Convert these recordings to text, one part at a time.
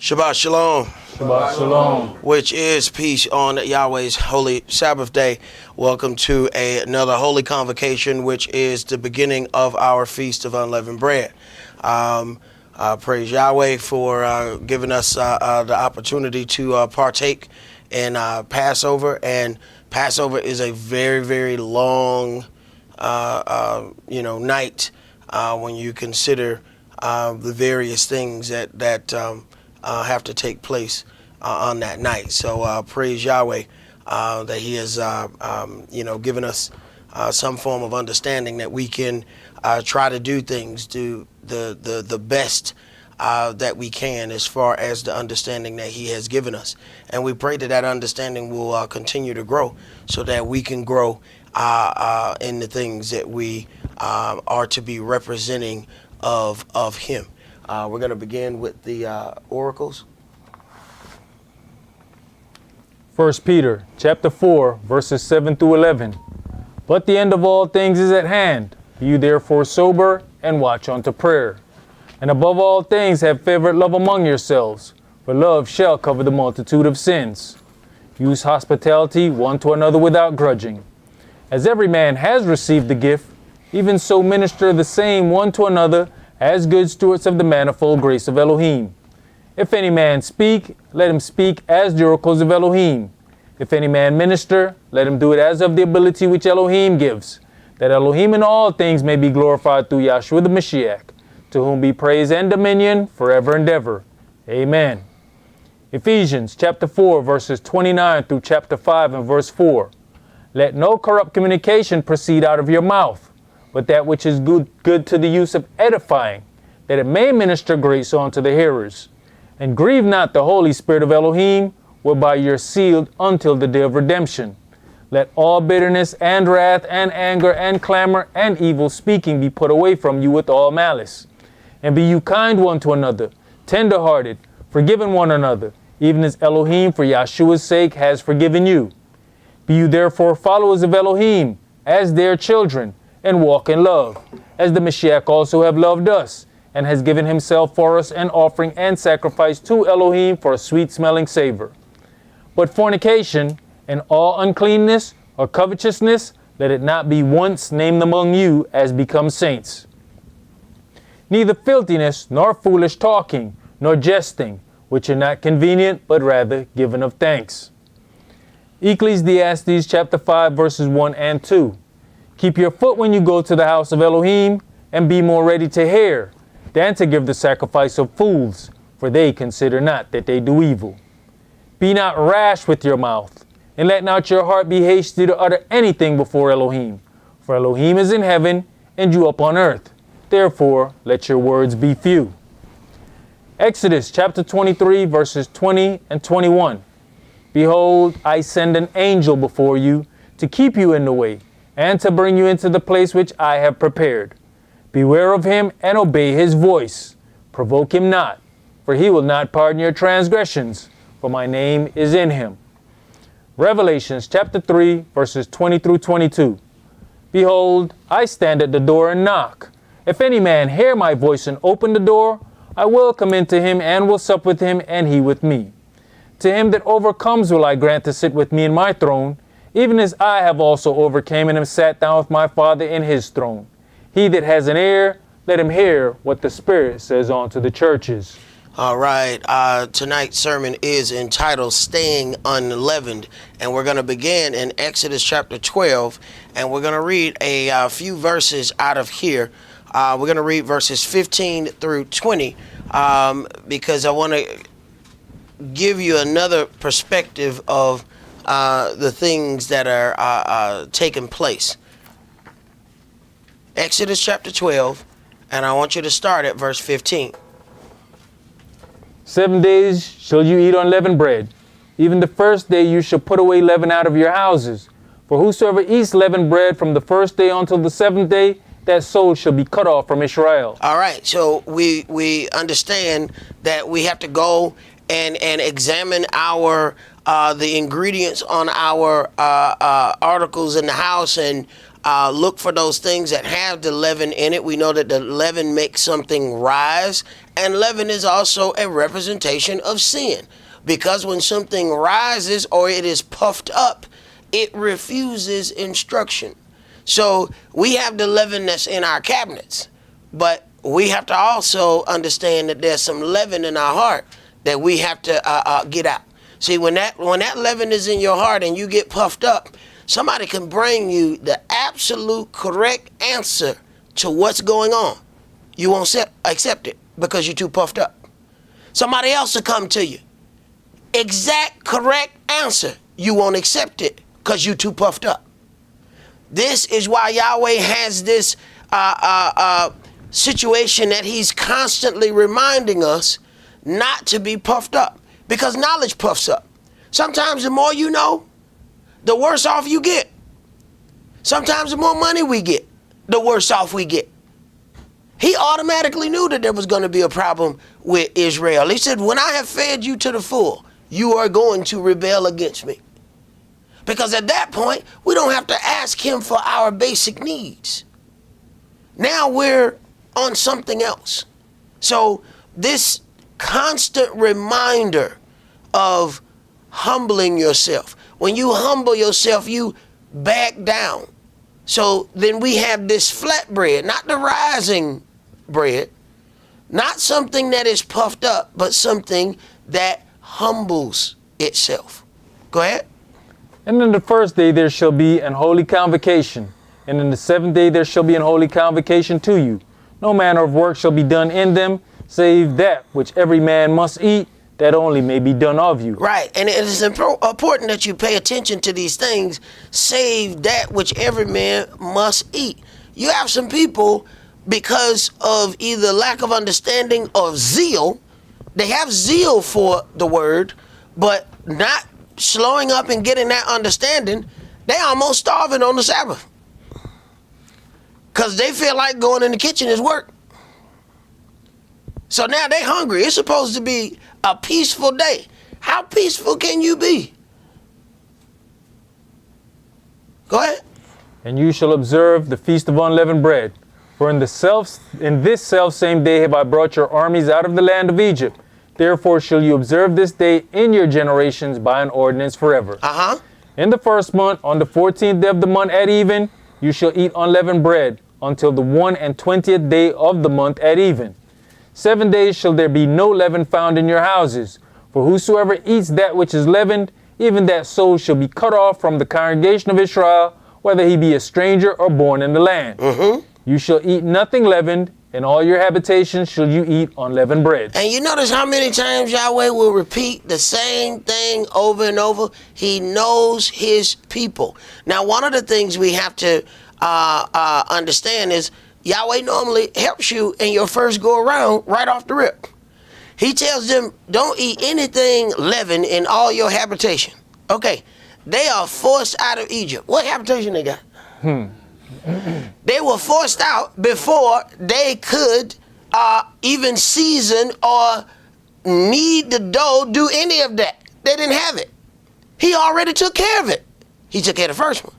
Shabbat Shalom. Shabbat Shalom. Which is peace on Yahweh's holy Sabbath day. Welcome to another holy convocation, which is the beginning of our Feast of Unleavened Bread. Praise Yahweh for giving us the opportunity to partake in Passover. And Passover is a very, very long, night when you consider the various things that have to take place on that night. So praise Yahweh that He has, given us some form of understanding that we can try to do things, do the best that we can as far as the understanding that He has given us. And we pray that that understanding will continue to grow so that we can grow in the things that we are to be representing of Him. We're going to begin with the oracles. 1 Peter chapter 4, verses 7 through 11. But the end of all things is at hand. Be you therefore sober and watch unto prayer. And above all things have fervent love among yourselves, for love shall cover the multitude of sins. Use hospitality one to another without grudging. As every man has received the gift, even so minister the same one to another as good stewards of the manifold grace of Elohim. If any man speak, let him speak as the oracles of Elohim. If any man minister, let him do it as of the ability which Elohim gives, that Elohim in all things may be glorified through Yahshua the Mashiach, to whom be praise and dominion forever and ever. Amen. Ephesians chapter 4, verses 29 through chapter 5 and verse 4. Let no corrupt communication proceed out of your mouth, but that which is good to the use of edifying, that it may minister grace unto the hearers. And grieve not the Holy Spirit of Elohim, whereby you're sealed until the day of redemption. Let all bitterness and wrath and anger and clamor and evil speaking be put away from you with all malice. And be you kind one to another, tender-hearted, forgiving one another, even as Elohim for Yahshua's sake has forgiven you. Be you therefore followers of Elohim, as their children, and walk in love, as the Mashiach also have loved us, and has given himself for us an offering and sacrifice to Elohim for a sweet-smelling savor. But fornication and all uncleanness or covetousness, let it not be once named among you as becomes saints. Neither filthiness, nor foolish talking, nor jesting, which are not convenient, but rather given of thanks. Ecclesiastes chapter 5, verses 1 and 2. Keep your foot when you go to the house of Elohim, and be more ready to hear than to give the sacrifice of fools, for they consider not that they do evil. Be not rash with your mouth, and let not your heart be hasty to utter anything before Elohim. For Elohim is in heaven, and you upon earth. Therefore, let your words be few. Exodus chapter 23, verses 20 and 21. Behold, I send an angel before you to keep you in the way, and to bring you into the place which I have prepared. Beware of him and obey his voice. Provoke him not, for he will not pardon your transgressions, for my name is in him. Revelations chapter 3, verses 20 through 22. Behold, I stand at the door and knock. If any man hear my voice and open the door, I will come into him and will sup with him, and he with me. To him that overcomes will I grant to sit with me in my throne, even as I have also overcame and have sat down with my Father in his throne. He that has an ear, let him hear what the Spirit says unto the churches. All right. Tonight's sermon is entitled Staying Unleavened. And we're going to begin in Exodus chapter 12. And we're going to read a few verses out of here. We're going to read verses 15 through 20 because I want to give you another perspective of the things that are taking place. Exodus chapter 12, and I want you to start at verse 15. 7 days shall you eat unleavened bread. Even the first day you shall put away leaven out of your houses. For whosoever eats leavened bread from the first day until the seventh day, that soul shall be cut off from Israel. All right, so we understand that we have to go and examine our the ingredients on our articles in the house and look for those things that have the leaven in it. We know that the leaven makes something rise And leaven is also a representation of sin. Because when something rises or it is puffed up, it refuses instruction. So we have the leaven that's in our cabinets, but we have to also understand that there's some leaven in our heart that we have to get out. See, when that leaven is in your heart and you get puffed up, somebody can bring you the absolute correct answer to what's going on. You won't accept it because you're too puffed up. Somebody else will come to you. Exact correct answer. You won't accept it because you're too puffed up. This is why Yahweh has this situation that he's constantly reminding us not to be puffed up, because knowledge puffs up. Sometimes the more you know, the worse off you get. Sometimes the more money we get, the worse off we get. He automatically knew that there was going to be a problem with Israel. He said, when I have fed you to the full, you are going to rebel against me. Because at that point, we don't have to ask him for our basic needs. Now we're on something else. So this constant reminder of humbling yourself. When you humble yourself, you back down. So then we have this flat bread, not the rising bread, not something that is puffed up, but something that humbles itself. Go ahead. And in the first day there shall be an holy convocation, and in the seventh day there shall be an holy convocation to you. No manner of work shall be done in them, save that which every man must eat, that only may be done of you. Right, and it is important that you pay attention to these things, save that which every man must eat. You have some people, because of either lack of understanding or zeal, they have zeal for the word, but not slowing up and getting that understanding. They almost starving on the Sabbath because they feel like going in the kitchen is work. So now they hungry. It's supposed to be a peaceful day. How peaceful can you be? Go ahead. And you shall observe the feast of unleavened bread. For in this self same day have I brought your armies out of the land of Egypt. Therefore shall you observe this day in your generations by an ordinance forever. In the first month, on the 14th day of the month at even, you shall eat unleavened bread until the 21st day of the month at even. 7 days shall there be no leaven found in your houses. For whosoever eats that which is leavened, even that soul shall be cut off from the congregation of Israel, whether he be a stranger or born in the land. You shall eat nothing leavened, in all your habitations shall you eat unleavened bread. And you notice how many times Yahweh will repeat the same thing over and over? He knows his people. Now, one of the things we have to understand is Yahweh normally helps you in your first go around right off the rip. He tells them, don't eat anything leavened in all your habitation. Okay, they are forced out of Egypt. What habitation they got? They were forced out before they could even season or knead the dough, do any of that. They didn't have it. He already took care of it. He took care of the first one.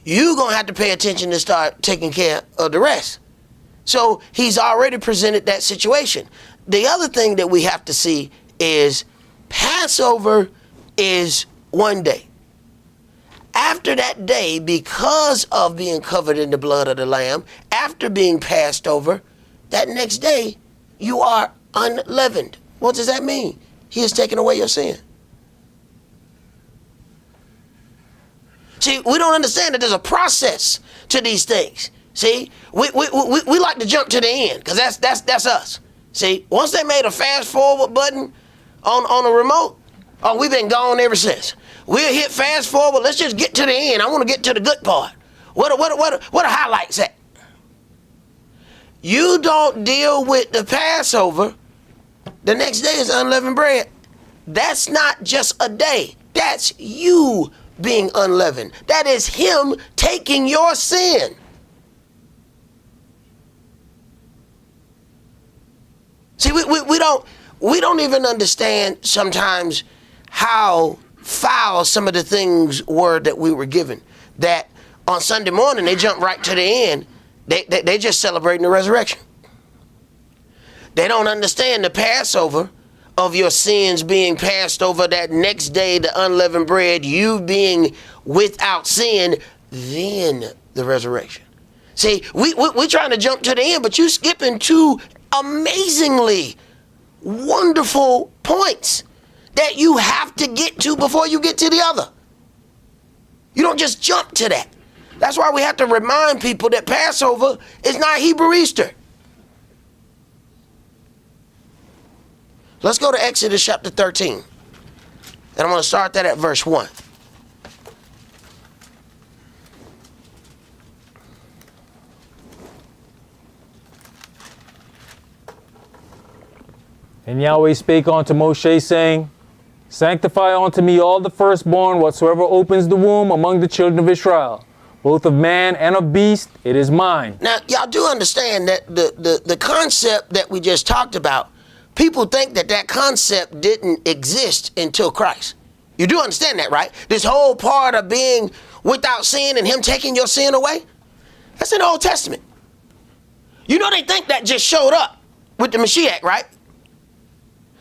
You're going to have to pay attention to start taking care of the rest. So he's already presented that situation. The other thing that we have to see is Passover is one day. After that day, because of being covered in the blood of the Lamb, after being passed over, that next day, you are unleavened. What does that mean? He has taken away your sin. See, we don't understand that there's a process to these things. See, we like to jump to the end because that's us. See, once they made a fast forward button on a remote, oh, we've been gone ever since. We'll hit fast forward. Let's just get to the end. I want to get to the good part. What are highlights at? You don't deal with the Passover. The next day is unleavened bread. That's not just a day. That's you being unleavened. That is him taking your sin. See, we don't even understand sometimes how foul some of the things were that we were given. That on Sunday morning they jump right to the end. They just celebrating the resurrection. They don't understand the Passover of your sins being passed over that next day, the unleavened bread, you being without sin, then the resurrection. See, we're trying to jump to the end, but you skipping two amazingly wonderful points that you have to get to before you get to the other. You don't just jump to that. That's why we have to remind people that Passover is not Hebrew Easter. Let's go to Exodus chapter 13. And I'm going to start that at verse 1. And Yahweh spake unto Moshe, saying, Sanctify unto me all the firstborn whatsoever opens the womb among the children of Israel, both of man and of beast, it is mine. Now, y'all do understand that the concept that we just talked about, people think that concept didn't exist until Christ. You do understand that, right? This whole part of being without sin and him taking your sin away, that's in the Old Testament. You know, they think that just showed up with the Mashiach, right?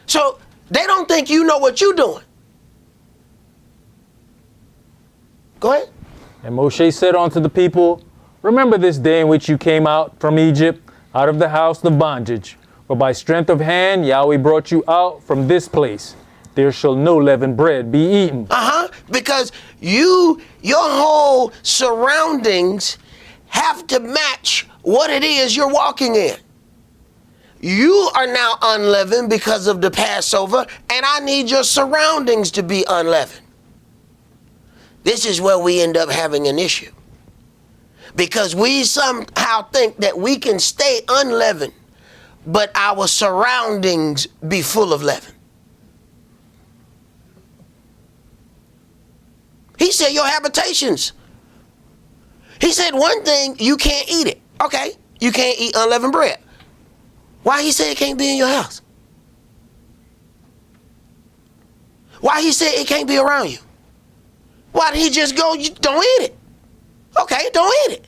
So they don't think you know what you're doing. Go ahead. And Moshe said unto the people, Remember this day in which you came out from Egypt, out of the house of bondage. For by strength of hand Yahweh brought you out from this place. There shall no leavened bread be eaten. Because your whole surroundings have to match what it is you're walking in. You are now unleavened because of the Passover, and I need your surroundings to be unleavened. This is where we end up having an issue. Because we somehow think that we can stay unleavened, but our surroundings be full of leaven. He said your habitations. He said one thing, you can't eat it. Okay, you can't eat unleavened bread. Why he said it can't be in your house? Why he said it can't be around you? Why did he just go, don't eat it? Okay, don't eat it.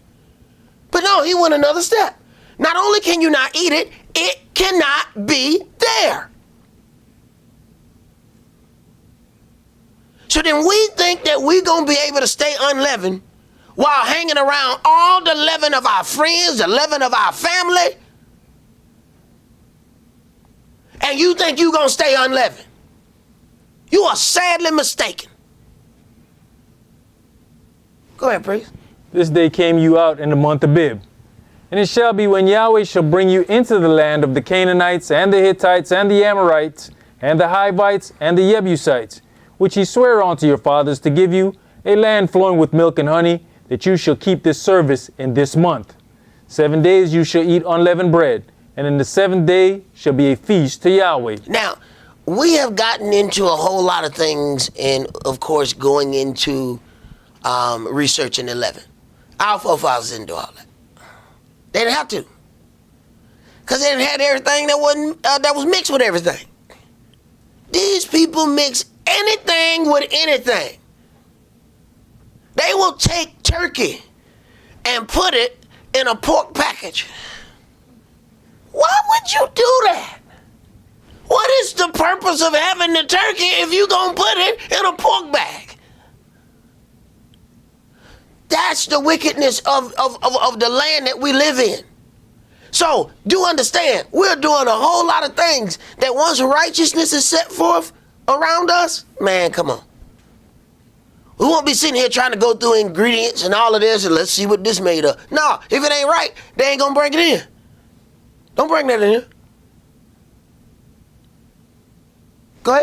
But no, he went another step. Not only can you not eat it, it cannot be there. So then we think that we're going to be able to stay unleavened while hanging around all the leaven of our friends, the leaven of our family. And you think you're going to stay unleavened. You are sadly mistaken. Go ahead, priest. This day came you out in the month of Abib. And it shall be when Yahweh shall bring you into the land of the Canaanites and the Hittites and the Amorites and the Hivites and the Jebusites, which he sware unto your fathers to give you, a land flowing with milk and honey, that you shall keep this service in this month. 7 days you shall eat unleavened bread, and in the seventh day shall be a feast to Yahweh. Now, we have gotten into a whole lot of things, and of course going into researching the leaven. Our forefathers didn't do all that. They didn't have to, because they didn't have everything that was mixed with everything. These people mix anything with anything. They will take turkey and put it in a pork package. Why would you do that? What is the purpose of having the turkey if you're going to put it in a pork bag? That's the wickedness of the land that we live in. So, do understand, we're doing a whole lot of things that once righteousness is set forth around us, man, come on. We won't be sitting here trying to go through ingredients and all of this and let's see what this made of. No, if it ain't right, they ain't going to bring it in. Don't bring that in here. Go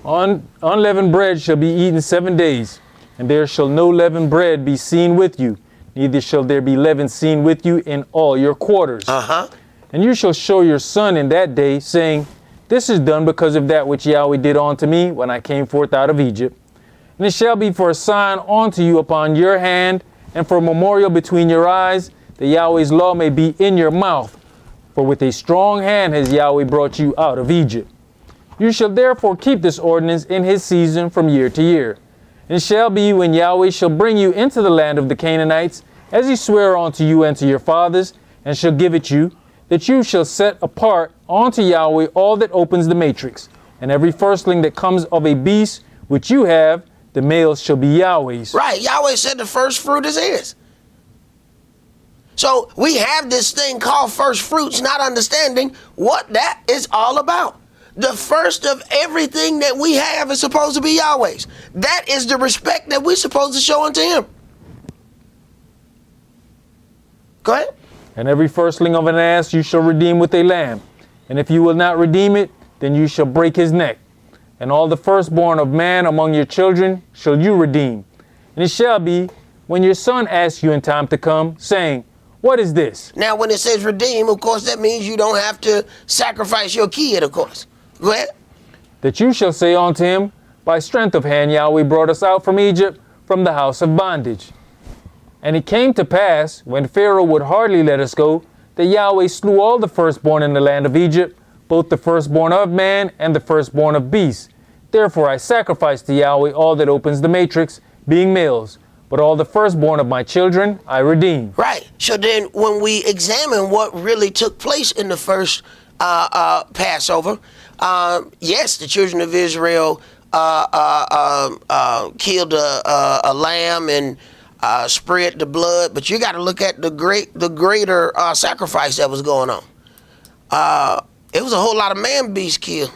ahead. Unleavened bread shall be eaten 7 days, and there shall no leavened bread be seen with you, neither shall there be leaven seen with you in all your quarters. And you shall show your son in that day, saying, This is done because of that which Yahweh did unto me when I came forth out of Egypt. And it shall be for a sign unto you upon your hand, and for a memorial between your eyes, that Yahweh's law may be in your mouth. For with a strong hand has Yahweh brought you out of Egypt. You shall therefore keep this ordinance in his season from year to year. And it shall be when Yahweh shall bring you into the land of the Canaanites, as he sware unto you and to your fathers, and shall give it you, that you shall set apart unto Yahweh all that opens the matrix, and every firstling that comes of a beast which you have, the males shall be Yahweh's. Right. Yahweh said the first fruit is his. So we have this thing called first fruits, not understanding what that is all about. The first of everything that we have is supposed to be Yahweh's. That is the respect that we're supposed to show unto him. Go ahead. And every firstling of an ass you shall redeem with a lamb. And if you will not redeem it, then you shall break his neck. And all the firstborn of man among your children shall you redeem. And it shall be, when your son asks you in time to come, saying, what is this? Now, when it says redeem, of course, that means you don't have to sacrifice your kid, of course. Go ahead. That you shall say unto him, by strength of hand Yahweh brought us out from Egypt, from the house of bondage. And it came to pass, when Pharaoh would hardly let us go, that Yahweh slew all the firstborn in the land of Egypt, both the firstborn of man and the firstborn of beasts. Therefore I sacrifice to Yahweh all that opens the matrix, being males. But all the firstborn of my children I redeem. Right. So then when we examine what really took place in the first Passover, yes, the children of Israel killed a lamb and spread the blood, but you got to look at the greater sacrifice that was going on. It was a whole lot of man beasts killed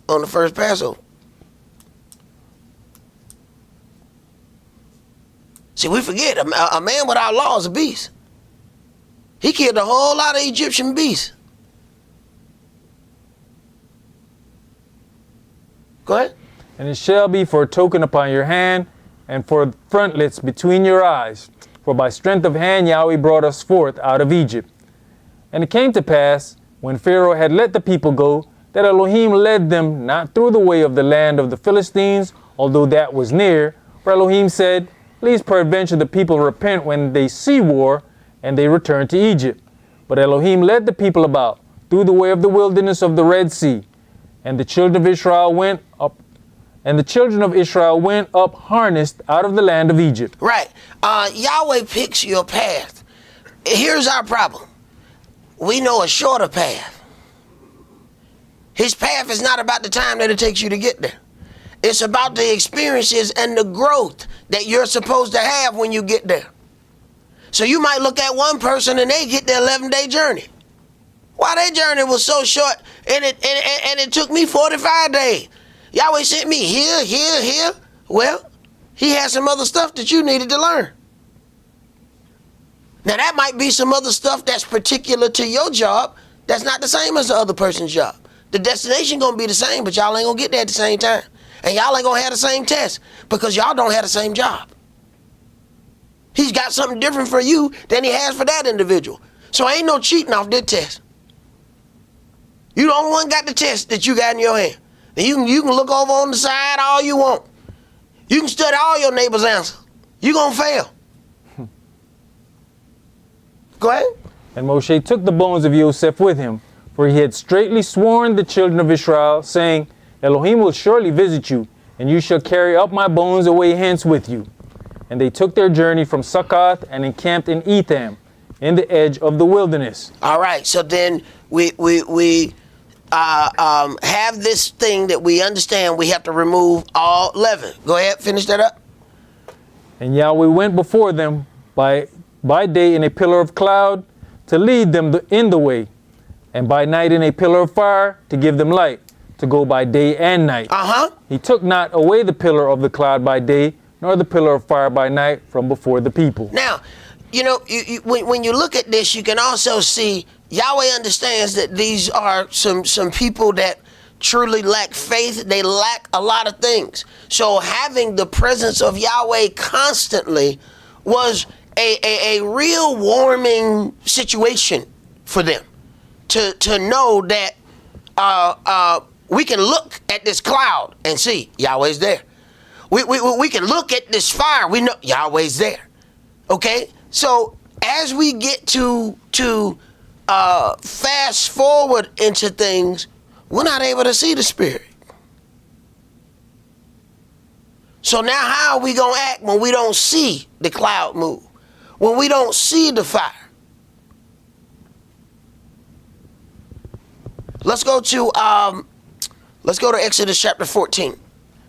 on the first Passover. See, we forget, a man without law is a beast. He killed a whole lot of Egyptian beasts. Go ahead. And it shall be for a token upon your hand, and for frontlets between your eyes. For by strength of hand Yahweh brought us forth out of Egypt. And it came to pass, when Pharaoh had let the people go, that Elohim led them not through the way of the land of the Philistines, although that was near. For Elohim said, lest peradventure the people repent when they see war, and they return to Egypt. But Elohim led the people about through the way of the wilderness of the Red Sea. And the children of Israel went up harnessed out of the land of Egypt. Right. Yahweh picks your path. Here's our problem. We know a shorter path. His path is not about the time that it takes you to get there. It's about the experiences and the growth that you're supposed to have when you get there. So you might look at one person and they get their 11-day journey. Why their journey was so short and it took me 45 days. Yahweh sent me here. Well, he had some other stuff that you needed to learn. Now that might be some other stuff that's particular to your job that's not the same as the other person's job. The destination gonna be the same, but y'all ain't gonna get there at the same time. And y'all ain't gonna have the same test because y'all don't have the same job. He's got something different for you than he has for that individual. So ain't no cheating off this test. You the only one got the test that you got in your hand. And you can look over on the side all you want. You can study all your neighbor's answers. You gonna fail. Go ahead. And Moshe took the bones of Yosef with him, for he had straitly sworn the children of Israel, saying, Elohim will surely visit you, and you shall carry up my bones away hence with you. And they took their journey from Succoth and encamped in Etham, in the edge of the wilderness. All right, so then we have this thing that we understand we have to remove all leaven. Go ahead, finish that up. And Yahweh went before them by day in a pillar of cloud to lead them in the way, and by night in a pillar of fire to give them light, to go by day and night. He took not away the pillar of the cloud by day, nor the pillar of fire by night from before the people. Now, you know, when you look at this, you can also see Yahweh understands that these are some people that truly lack faith. They lack a lot of things. So having the presence of Yahweh constantly was a real warming situation for them to know that we can look at this cloud and see Yahweh's there. We can look at this fire. We know Yahweh's there. Okay? So as we get to fast forward into things, we're not able to see the Spirit. So now how are we going to act when we don't see the cloud move? When we don't see the fire? Let's go to Exodus chapter 14.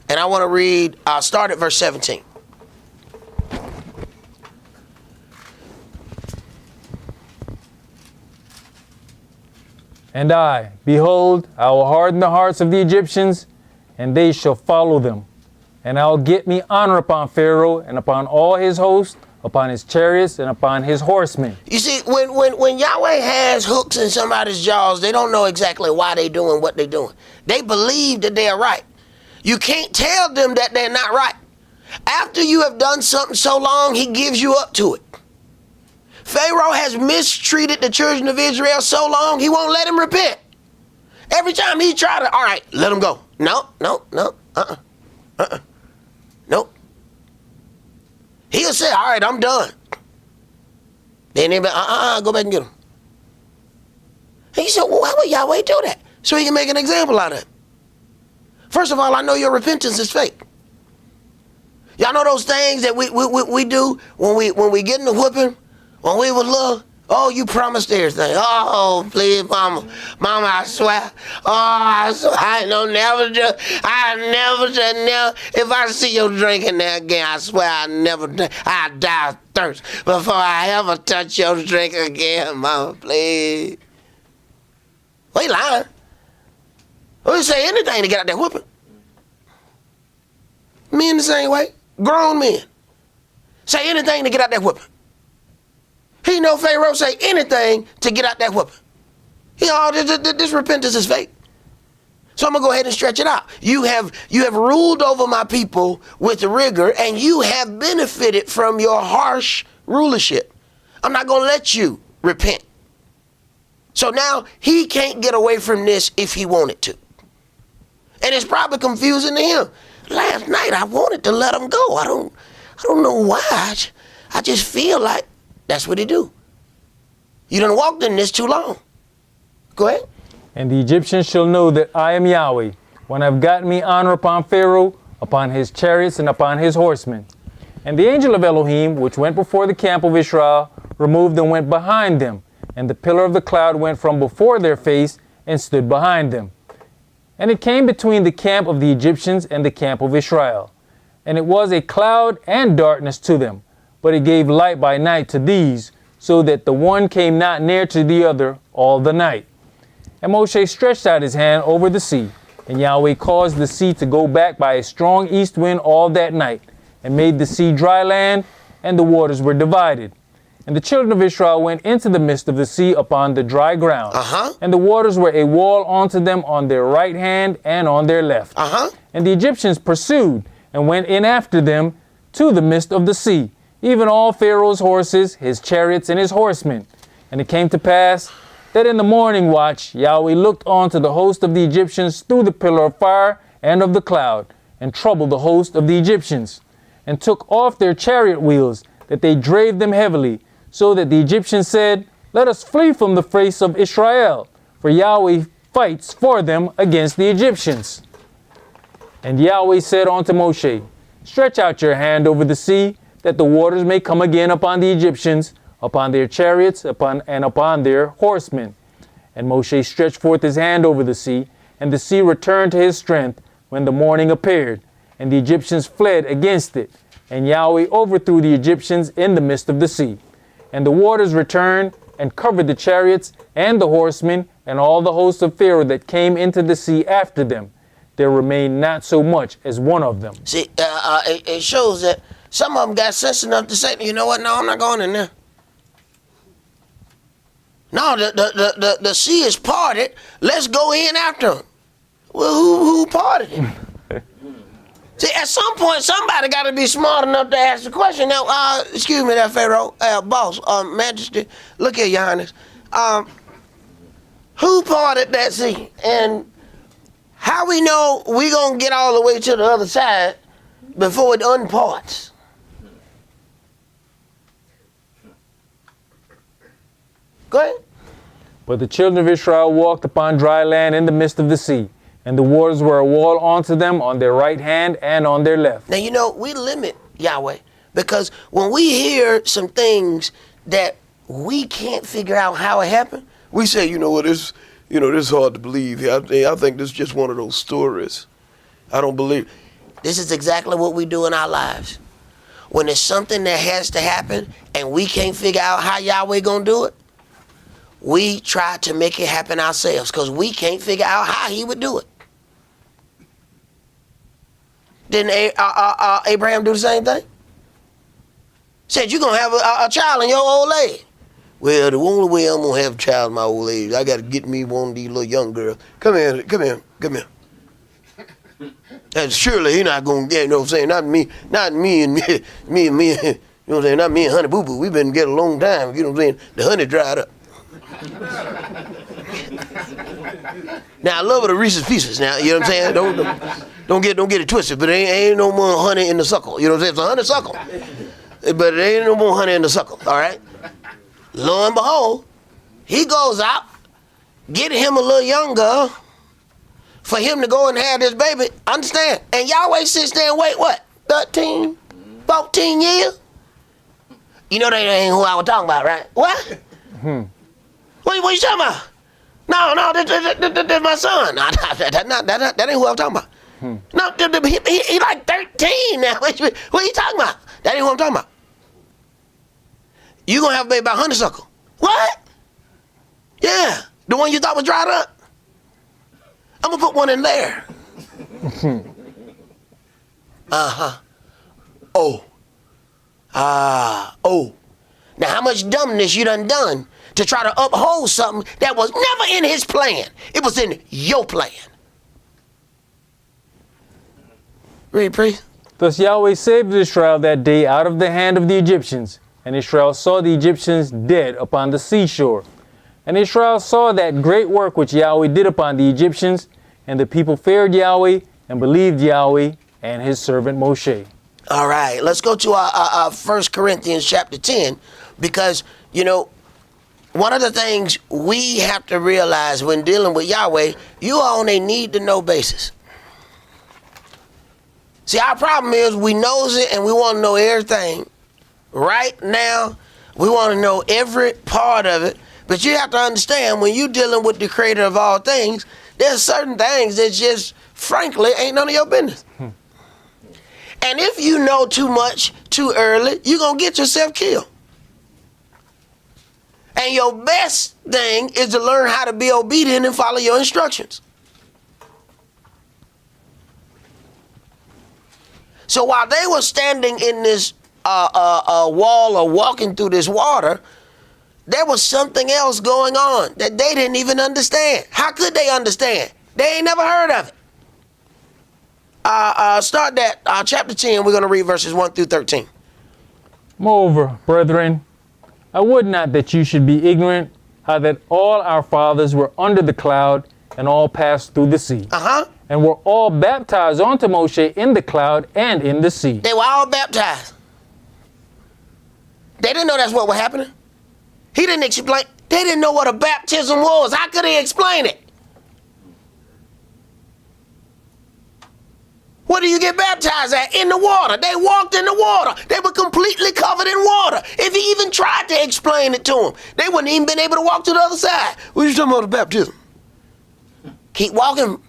And I want to read, start at verse 17. And I, behold, I will harden the hearts of the Egyptians, and they shall follow them. And I will get me honor upon Pharaoh and upon all his host, upon his chariots and upon his horsemen. You see, when Yahweh has hooks in somebody's jaws, they don't know exactly why they're doing what they're doing. They believe that they are right. You can't tell them that they're not right. After you have done something so long, he gives you up to it. Pharaoh has mistreated the children of Israel so long, he won't let them repent. Every time he try to, all right, let them go. No, nope. He'll say, all right, I'm done. Then he'll be, go back and get them. And he said, well, why would Yahweh do that? So he can make an example out of it. First of all, I know your repentance is fake. Y'all know those things that we do when we get in the whooping, when we was little? Oh, you promised everything. Oh, please, mama, I swear. Oh, I swear, I never. If I see you drinking there again, I swear I die of thirst before I ever touch your drink again, mama, please. We lying. We say anything to get out that whooping. Men the same way. Grown men. Say anything to get out that whooping. He know Pharaoh say anything to get out that whooping. This repentance is fake. So I'm going to go ahead and stretch it out. You have ruled over my people with rigor, and you have benefited from your harsh rulership. I'm not going to let you repent. So now he can't get away from this if he wanted to. And it's probably confusing to him. Last night I wanted to let him go. I don't know why. I just feel like that's what he do. You done walked in this too long. Go ahead. And the Egyptians shall know that I am Yahweh, when I've gotten me honor upon Pharaoh, upon his chariots, and upon his horsemen. And the angel of Elohim, which went before the camp of Israel, removed and went behind them. And the pillar of the cloud went from before their face and stood behind them. And it came between the camp of the Egyptians and the camp of Israel. And it was a cloud and darkness to them, but it gave light by night to these, so that the one came not near to the other all the night. And Moshe stretched out his hand over the sea, and Yahweh caused the sea to go back by a strong east wind all that night, and made the sea dry land, and the waters were divided. And the children of Israel went into the midst of the sea upon the dry ground. And the waters were a wall unto them on their right hand and on their left. And the Egyptians pursued and went in after them to the midst of the sea, even all Pharaoh's horses, his chariots, and his horsemen. And it came to pass that in the morning watch Yahweh looked on to the host of the Egyptians through the pillar of fire and of the cloud, and troubled the host of the Egyptians, and took off their chariot wheels, that they drave them heavily, so that the Egyptians said, let us flee from the face of Israel, for Yahweh fights for them against the Egyptians. And Yahweh said unto Moshe, stretch out your hand over the sea, that the waters may come again upon the Egyptians, upon their chariots, and upon their horsemen. And Moshe stretched forth his hand over the sea, and the sea returned to his strength when the morning appeared, and the Egyptians fled against it. And Yahweh overthrew the Egyptians in the midst of the sea. And the waters returned and covered the chariots and the horsemen and all the hosts of Pharaoh that came into the sea after them. There remained not so much as one of them. See, it shows that some of them got sense enough to say, you know what, no, I'm not going in there. No, the sea is parted. Let's go in after them. Well, who parted it? See, at some point, somebody got to be smart enough to ask the question. Now, excuse me there, Pharaoh, boss, majesty, look here, your highness. Who parted that sea? And how we know we going to get all the way to the other side before it unparts? Go ahead. But the children of Israel walked upon dry land in the midst of the sea, and the waters were a wall unto them on their right hand and on their left. Now, you know, we limit Yahweh because when we hear some things that we can't figure out how it happened, we say, you know what, You know, this is hard to believe. I think this is just one of those stories. I don't believe. This is exactly what we do in our lives. When it's something that has to happen and we can't figure out how Yahweh gonna do it, we try to make it happen ourselves because we can't figure out how he would do it. Didn't Abraham do the same thing? Said, you're going to have a child in your old age. Well, the only way I'm going to have a child in my old age, I got to get me one of these little young girls. Come here. And surely he not going to, you know what I'm saying, not me and me, you know what I'm saying, not me and Honey Boo Boo. We've been together a long time, you know what I'm saying, the honey dried up. Now, I love it, the Reese's Pieces now, you know what I'm saying, don't get it twisted, but ain't no more honey in the suckle, you know what I'm saying, it's a honeysuckle, but it ain't no more honey in the suckle, all right? Lo and behold, he goes out, get him a little young girl, for him to go and have this baby, understand? And Yahweh sits there and wait, what, 13, 14 years? You know that ain't who I was talking about, right? What? What you talking about? No, that's my son. No, that ain't who I was talking about. No, he like 13 now. What you talking about? That ain't who I'm talking about. You gonna have a baby by honeysuckle. What? Yeah, the one you thought was dried up. I'm gonna put one in there. Oh. Now how much dumbness you done to try to uphold something that was never in his plan. It was in your plan. Read, priest. Thus Yahweh saved Israel that day out of the hand of the Egyptians. And Israel saw the Egyptians dead upon the seashore. And Israel saw that great work which Yahweh did upon the Egyptians, and the people feared Yahweh and believed Yahweh and his servant Moshe. All right, let's go to our 1 Corinthians chapter 10, because, you know, one of the things we have to realize when dealing with Yahweh, you are on a need-to-know basis. See, our problem is we knows it and we want to know everything. Right now, we want to know every part of it, but you have to understand when you're dealing with the creator of all things, there's certain things that just, frankly, ain't none of your business. And if you know too much too early, you're going to get yourself killed. And your best thing is to learn how to be obedient and follow your instructions. So while they were standing in this wall or walking through this water, there was something else going on that they didn't even understand. How could they understand? They ain't never heard of it. Start that chapter 10. We're going to read verses 1 through 13. Moreover, brethren, I would not that you should be ignorant how that all our fathers were under the cloud and all passed through the sea. And were all baptized unto Moshe in the cloud and in the sea. They were all baptized. They didn't know that's what was happening. He didn't explain. They didn't know what a baptism was. How could he explain it? Where do you get baptized at? In the water. They walked in the water. They were completely covered in water. If he even tried to explain it to them, they wouldn't even been able to walk to the other side. What are you talking about the baptism? Keep walking.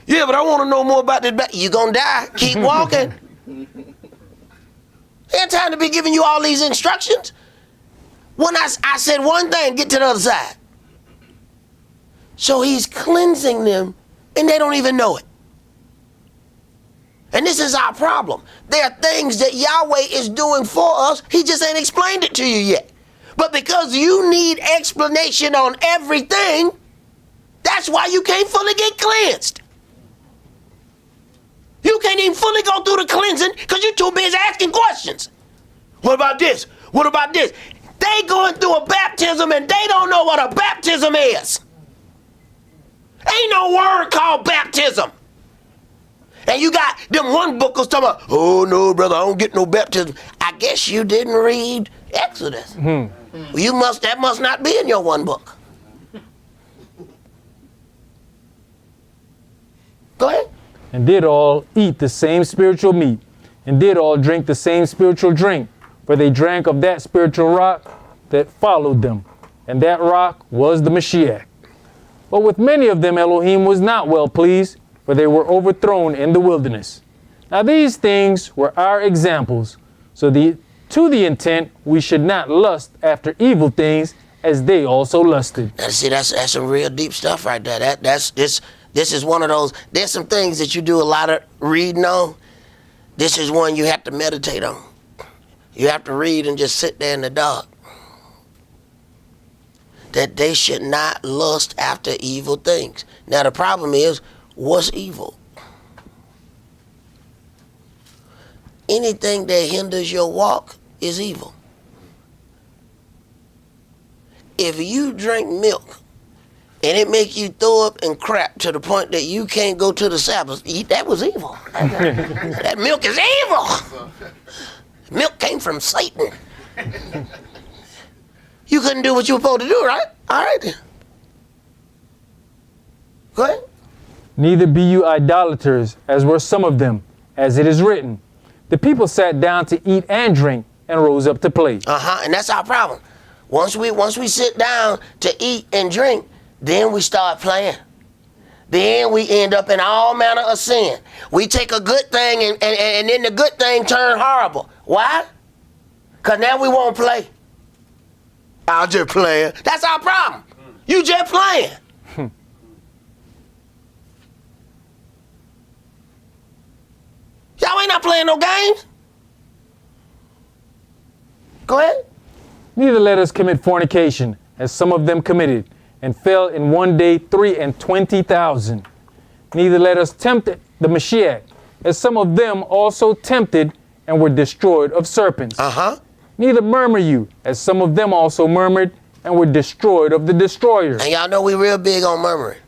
Yeah, but I want to know more about this. You're going to die. Keep walking. Ain't time to be giving you all these instructions. When I said one thing, get to the other side. So he's cleansing them, and they don't even know it. And this is our problem. There are things that Yahweh is doing for us. He just ain't explained it to you yet. But because you need explanation on everything, that's why you can't fully get cleansed. You can't even fully go through the cleansing because you're too busy asking questions. What about this? What about this? They going through a baptism and they don't know what a baptism is. Ain't no word called baptism. And you got them one bookers talking about, oh no, brother, I don't get no baptism. I guess you didn't read Exodus. Well, that must not be in your one book. Go ahead. And did all eat the same spiritual meat, and did all drink the same spiritual drink, for they drank of that spiritual rock that followed them, and that rock was the Mashiach. But with many of them Elohim was not well pleased, for they were overthrown in the wilderness. Now these things were our examples, to the intent we should not lust after evil things as they also lusted. Now, see, that's some real deep stuff right there. This is one of those. There's some things that you do a lot of reading on. This is one you have to meditate on. You have to read and just sit there in the dark. That they should not lust after evil things. Now the problem is, what's evil? Anything that hinders your walk is evil. If you drink milk and it make you throw up and crap to the point that you can't go to the Sabbath, that was evil. That milk is evil. Milk came from Satan. You couldn't do what you were supposed to do, right? All right then. Go ahead. Neither be you idolaters, as were some of them, as it is written. The people sat down to eat and drink, and rose up to play. And that's our problem. Once we sit down to eat and drink, then we start playing. Then we end up in all manner of sin. We take a good thing and then the good thing turn horrible. Why? Because now we won't play. I'm just playing. That's our problem. You just playing. Y'all ain't not playing no games. Go ahead. Neither let us commit fornication, as some of them committed, and fell in one day 23,000. Neither let us tempt the Mashiach, as some of them also tempted and were destroyed of serpents. Neither murmur you, as some of them also murmured and were destroyed of the destroyer. And y'all know we real big on murmuring.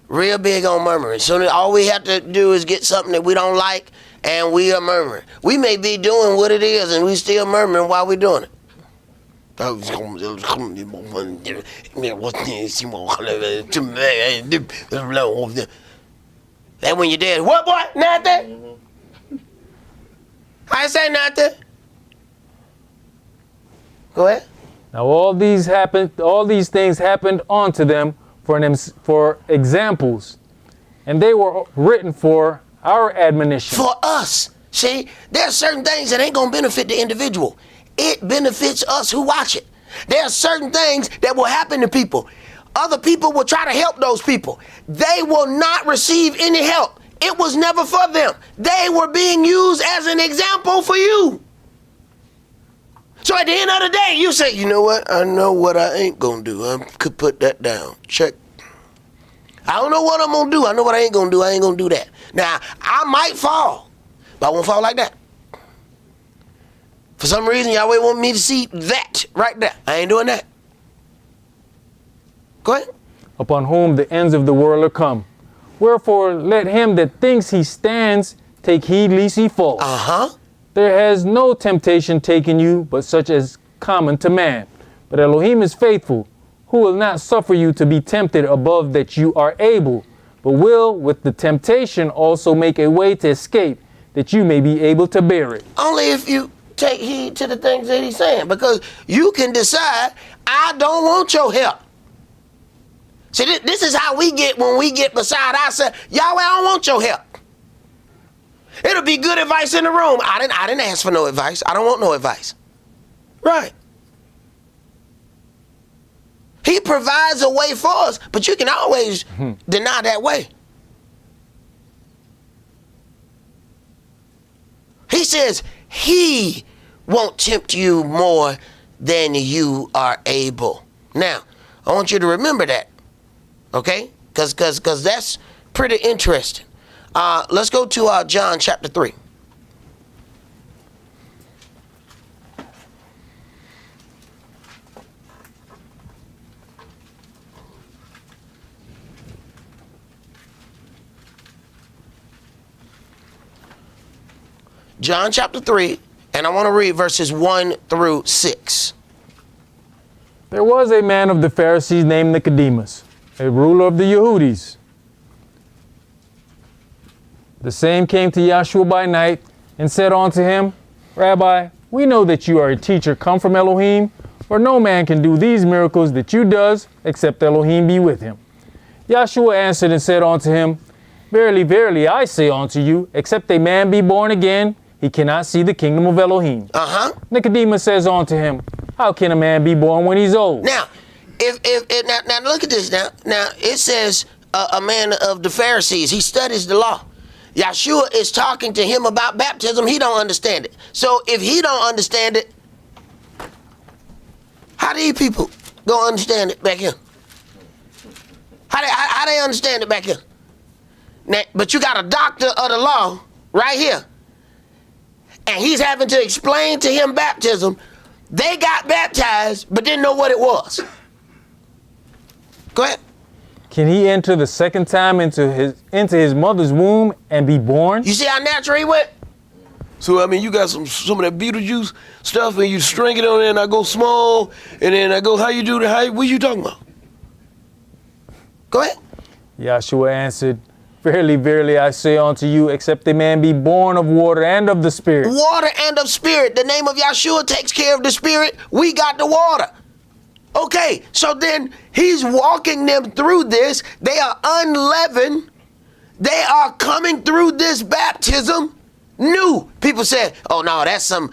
Real big on murmuring. So all we have to do is get something that we don't like and we are murmuring. We may be doing what it is and we still murmuring while we're doing it. That when you're dead, what boy? Nothing? I say nothing. Go ahead. Now all these things happened unto them for examples, and they were written for our admonition. For us. See, there's certain things that ain't gonna benefit the individual. It benefits us who watch it. There are certain things that will happen to people. Other people will try to help those people. They will not receive any help. It was never for them. They were being used as an example for you. So at the end of the day, you say, you know what? I know what I ain't gonna do. I could put that down. Check. I don't know what I'm gonna do. I know what I ain't gonna do. I ain't gonna do that. Now, I might fall, but I won't fall like that. For some reason, Yahweh want me to see that right there. I ain't doing that. Go ahead. Upon whom the ends of the world are come. Wherefore, let him that thinks he stands take heed lest he fall. There has no temptation taken you, but such as common to man. But Elohim is faithful, who will not suffer you to be tempted above that you are able, but will with the temptation also make a way to escape, that you may be able to bear it. Only if you take heed to the things that he's saying, because you can decide, I don't want your help. See, this is how we get when we get beside ourselves. Yahweh, I don't want your help. It'll be good advice in the room. I didn't ask for no advice. I don't want no advice. Right. He provides a way for us, but you can always deny that way. He says he won't tempt you more than you are able. Now, I want you to remember that, okay? Because that's pretty interesting. Let's go to John chapter 3. John chapter 3, and I want to read verses 1 through 6. There was a man of the Pharisees named Nicodemus, a ruler of the Yehudis. The same came to Yahshua by night and said unto him, Rabbi, we know that you are a teacher come from Elohim, for no man can do these miracles that you does, except Elohim be with him. Yahshua answered and said unto him, Verily, verily, I say unto you, except a man be born again, he cannot see the kingdom of Elohim. Nicodemus says unto him, How can a man be born when he's old? Now, now look at this. Now it says a man of the Pharisees. He studies the law. Yahshua is talking to him about baptism. He don't understand it. So if he don't understand it, how do these people go understand it back here? How they understand it back here? Now, but you got a doctor of the law right here, and he's having to explain to him baptism. They got baptized, but didn't know what it was. Go ahead. Can he enter the second time into his mother's womb and be born? You see how natural he went? So, I mean, you got some of that Beetlejuice stuff, and you string it on there, and I go small, and then I go, how you do that? What you talking about? Go ahead. Yahshua answered, Verily, verily, I say unto you, except a man be born of water and of the Spirit. Water and of Spirit. The name of Yahshua takes care of the Spirit. We got the water. Okay, so then he's walking them through this. They are unleavened. They are coming through this baptism new. People say, oh no, that's some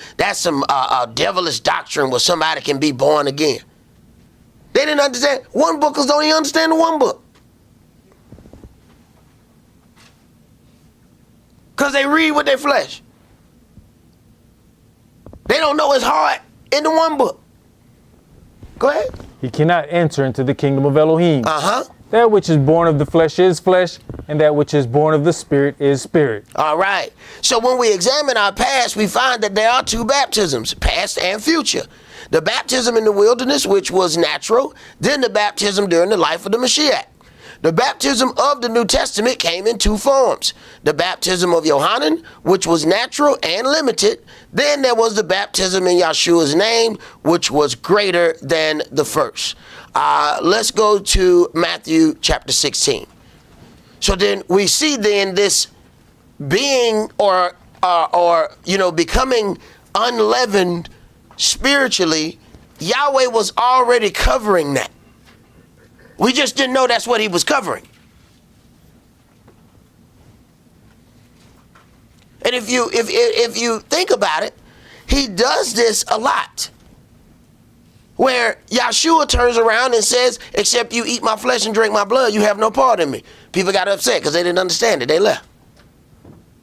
devilish doctrine where somebody can be born again. They didn't understand. One bookers don't even understand the one book. Because they read with their flesh. They don't know his heart in the one book. Go ahead. He cannot enter into the kingdom of Elohim. That which is born of the flesh is flesh, and that which is born of the Spirit is spirit. All right. So when we examine our past, we find that there are two baptisms, past and future. The baptism in the wilderness, which was natural, then the baptism during the life of the Mashiach. The baptism of the New Testament came in two forms. The baptism of Yohanan, which was natural and limited. Then there was the baptism in Yahshua's name, which was greater than the first. Let's go to Matthew chapter 16. So then we see then this being or becoming unleavened spiritually. Yahweh was already covering that. We just didn't know that's what he was covering. And if you think about it, he does this a lot. Where Yahshua turns around and says, except you eat my flesh and drink my blood, you have no part in me. People got upset because they didn't understand it. They left.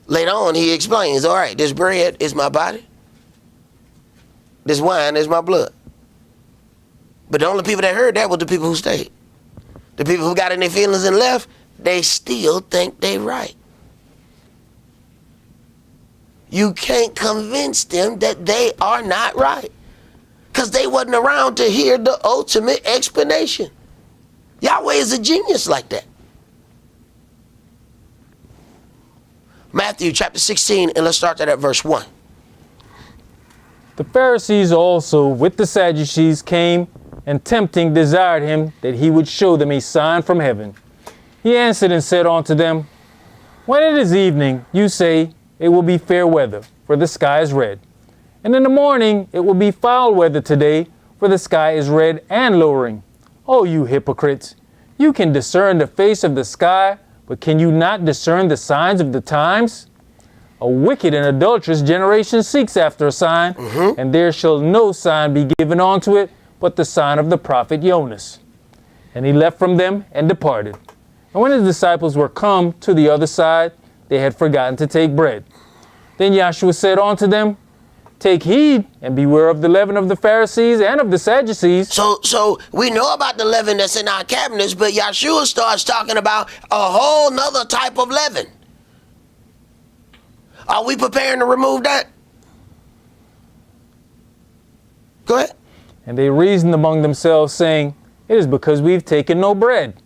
Later on, he explains, all right, this bread is my body. This wine is my blood. But the only people that heard that were the people who stayed. The people who got in their feelings and left, they still think they right. You can't convince them that they are not right. Because they wasn't around to hear the ultimate explanation. Yahweh is a genius like that. Matthew chapter 16, and let's start that at verse 1. The Pharisees also with the Sadducees came, and tempting desired him that he would show them a sign from heaven. He answered and said unto them, When it is evening, you say, It will be fair weather, for the sky is red. And in the morning, it will be foul weather today, for the sky is red and lowering. O you hypocrites, you can discern the face of the sky, but can you not discern the signs of the times? A wicked and adulterous generation seeks after a sign, and there shall no sign be given unto it, but the sign of the prophet Jonas. And he left from them and departed. And when his disciples were come to the other side, they had forgotten to take bread. Then Yahshua said unto them, Take heed and beware of the leaven of the Pharisees and of the Sadducees. So we know about the leaven that's in our cabinets, but Yahshua starts talking about a whole nother type of leaven. Are we preparing to remove that? Go ahead. And they reasoned among themselves, saying, It is because we've taken no bread.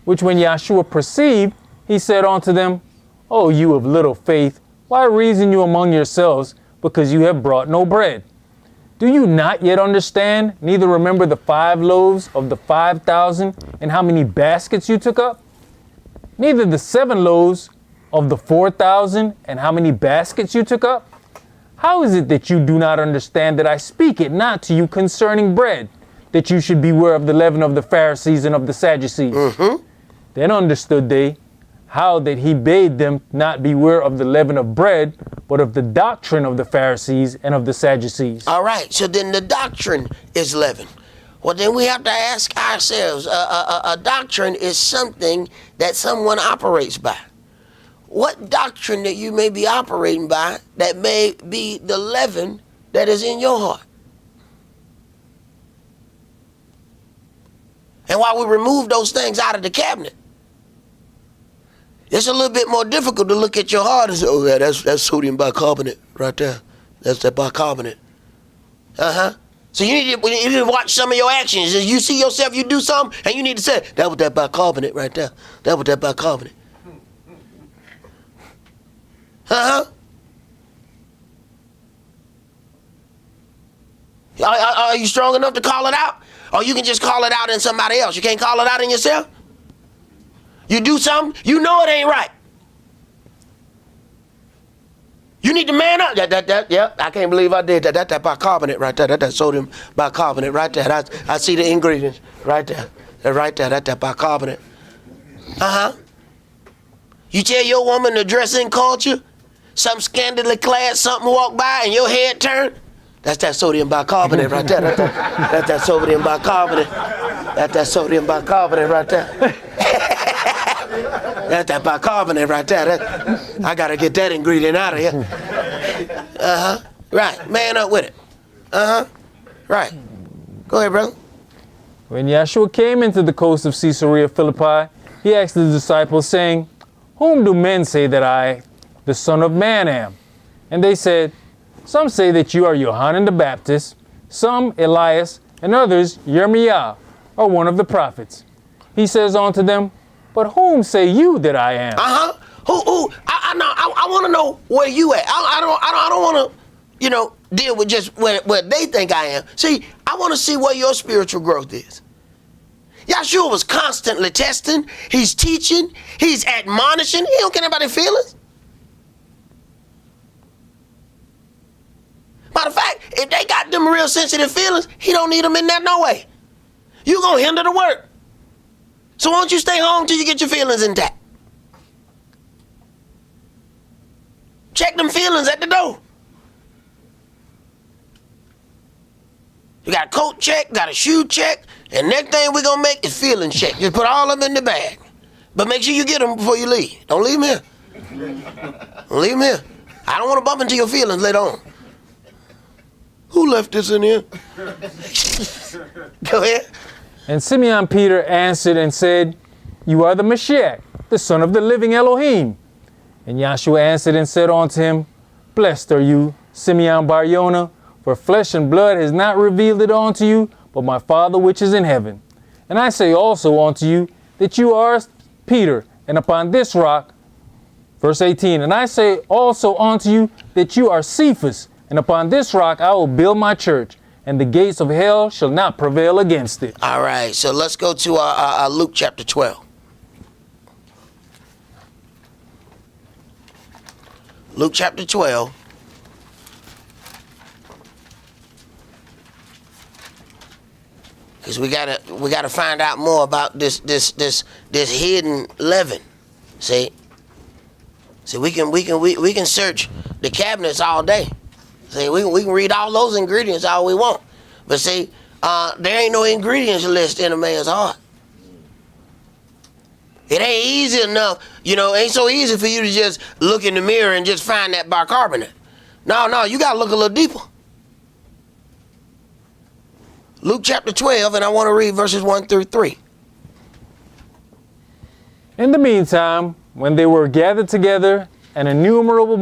Which when Yahshua perceived, he said unto them, O you of little faith, why reason you among yourselves, because you have brought no bread? Do you not yet understand, neither remember the 5 loaves of the 5,000, and how many baskets you took up? Neither the 7 loaves of the 4,000, and how many baskets you took up? How is it that you do not understand that I speak it not to you concerning bread, that you should beware of the leaven of the Pharisees and of the Sadducees? Then understood they how that he bade them not beware of the leaven of bread, but of the doctrine of the Pharisees and of the Sadducees. All right, so then the doctrine is leaven. Well, then we have to ask ourselves, a doctrine is something that someone operates by. What doctrine that you may be operating by that may be the leaven that is in your heart? And while we remove those things out of the cabinet, it's a little bit more difficult to look at your heart and say, oh yeah, that's sodium bicarbonate right there. That's that bicarbonate. So you need to watch some of your actions. As you see yourself, you do something, and you need to say, that was that bicarbonate right there. That was that bicarbonate. Are you strong enough to call it out? Or you can just call it out in somebody else. You can't call it out in yourself? You do something, you know it ain't right. You need to man up. Yep, I can't believe I did that. That's that bicarbonate right there. That's that sodium bicarbonate right there. I see the ingredients right there. Right there. That's that bicarbonate. You tell your woman to dress in culture, some scantily clad, something walk by and your head turn. That's that sodium bicarbonate right there. That's that sodium bicarbonate. That's that sodium bicarbonate right there. That's that bicarbonate right there. I gotta get that ingredient out of here. Right. Man up with it. Right. Go ahead, brother. When Yeshua came into the coast of Caesarea Philippi, he asked the disciples, saying, whom do men say that I, the Son of Man, am? And they said, some say that you are Yohanan the Baptist, some Elias, and others Jeremiah, or one of the prophets. He says unto them, but whom say you that I am? Who? I want to know where you at. I don't want to, deal with just what they think I am. See, I want to see where your spiritual growth is. Yeshua was constantly testing. He's teaching. He's admonishing. He don't care about their feelings. Matter of fact, if they got them real sensitive feelings, he don't need them in there no way. You gonna hinder the work. So why don't you stay home till you get your feelings intact? Check them feelings at the door. You got a coat check, got a shoe check, and next thing we're gonna make is feeling check. Just put all of them in the bag. But make sure you get them before you leave. Don't leave them here. Don't leave them here. I don't want to bump into your feelings later on. Who left this in here? Go ahead. And Simeon Peter answered and said, you are the Mashiach, the Son of the living Elohim. And Yeshua answered and said unto him, blessed are you, Simeon Bar Yonah, for flesh and blood has not revealed it unto you, but my Father which is in heaven. And I say also unto you, that you are Peter, and upon this rock, verse 18, and I say also unto you, that you are Cephas, and upon this rock I will build my church, and the gates of hell shall not prevail against it. All right, so let's go to Luke chapter 12. Luke chapter 12. Because we gotta find out more about this hidden leaven. See, we can search the cabinets all day. See, we can read all those ingredients all we want. But see, there ain't no ingredients list in a man's heart. It ain't easy enough, it ain't so easy for you to just look in the mirror and just find that bicarbonate. No, you gotta look a little deeper. Luke chapter 12, and I want to read verses 1 through 3. In the meantime, when they were gathered together, an innumerable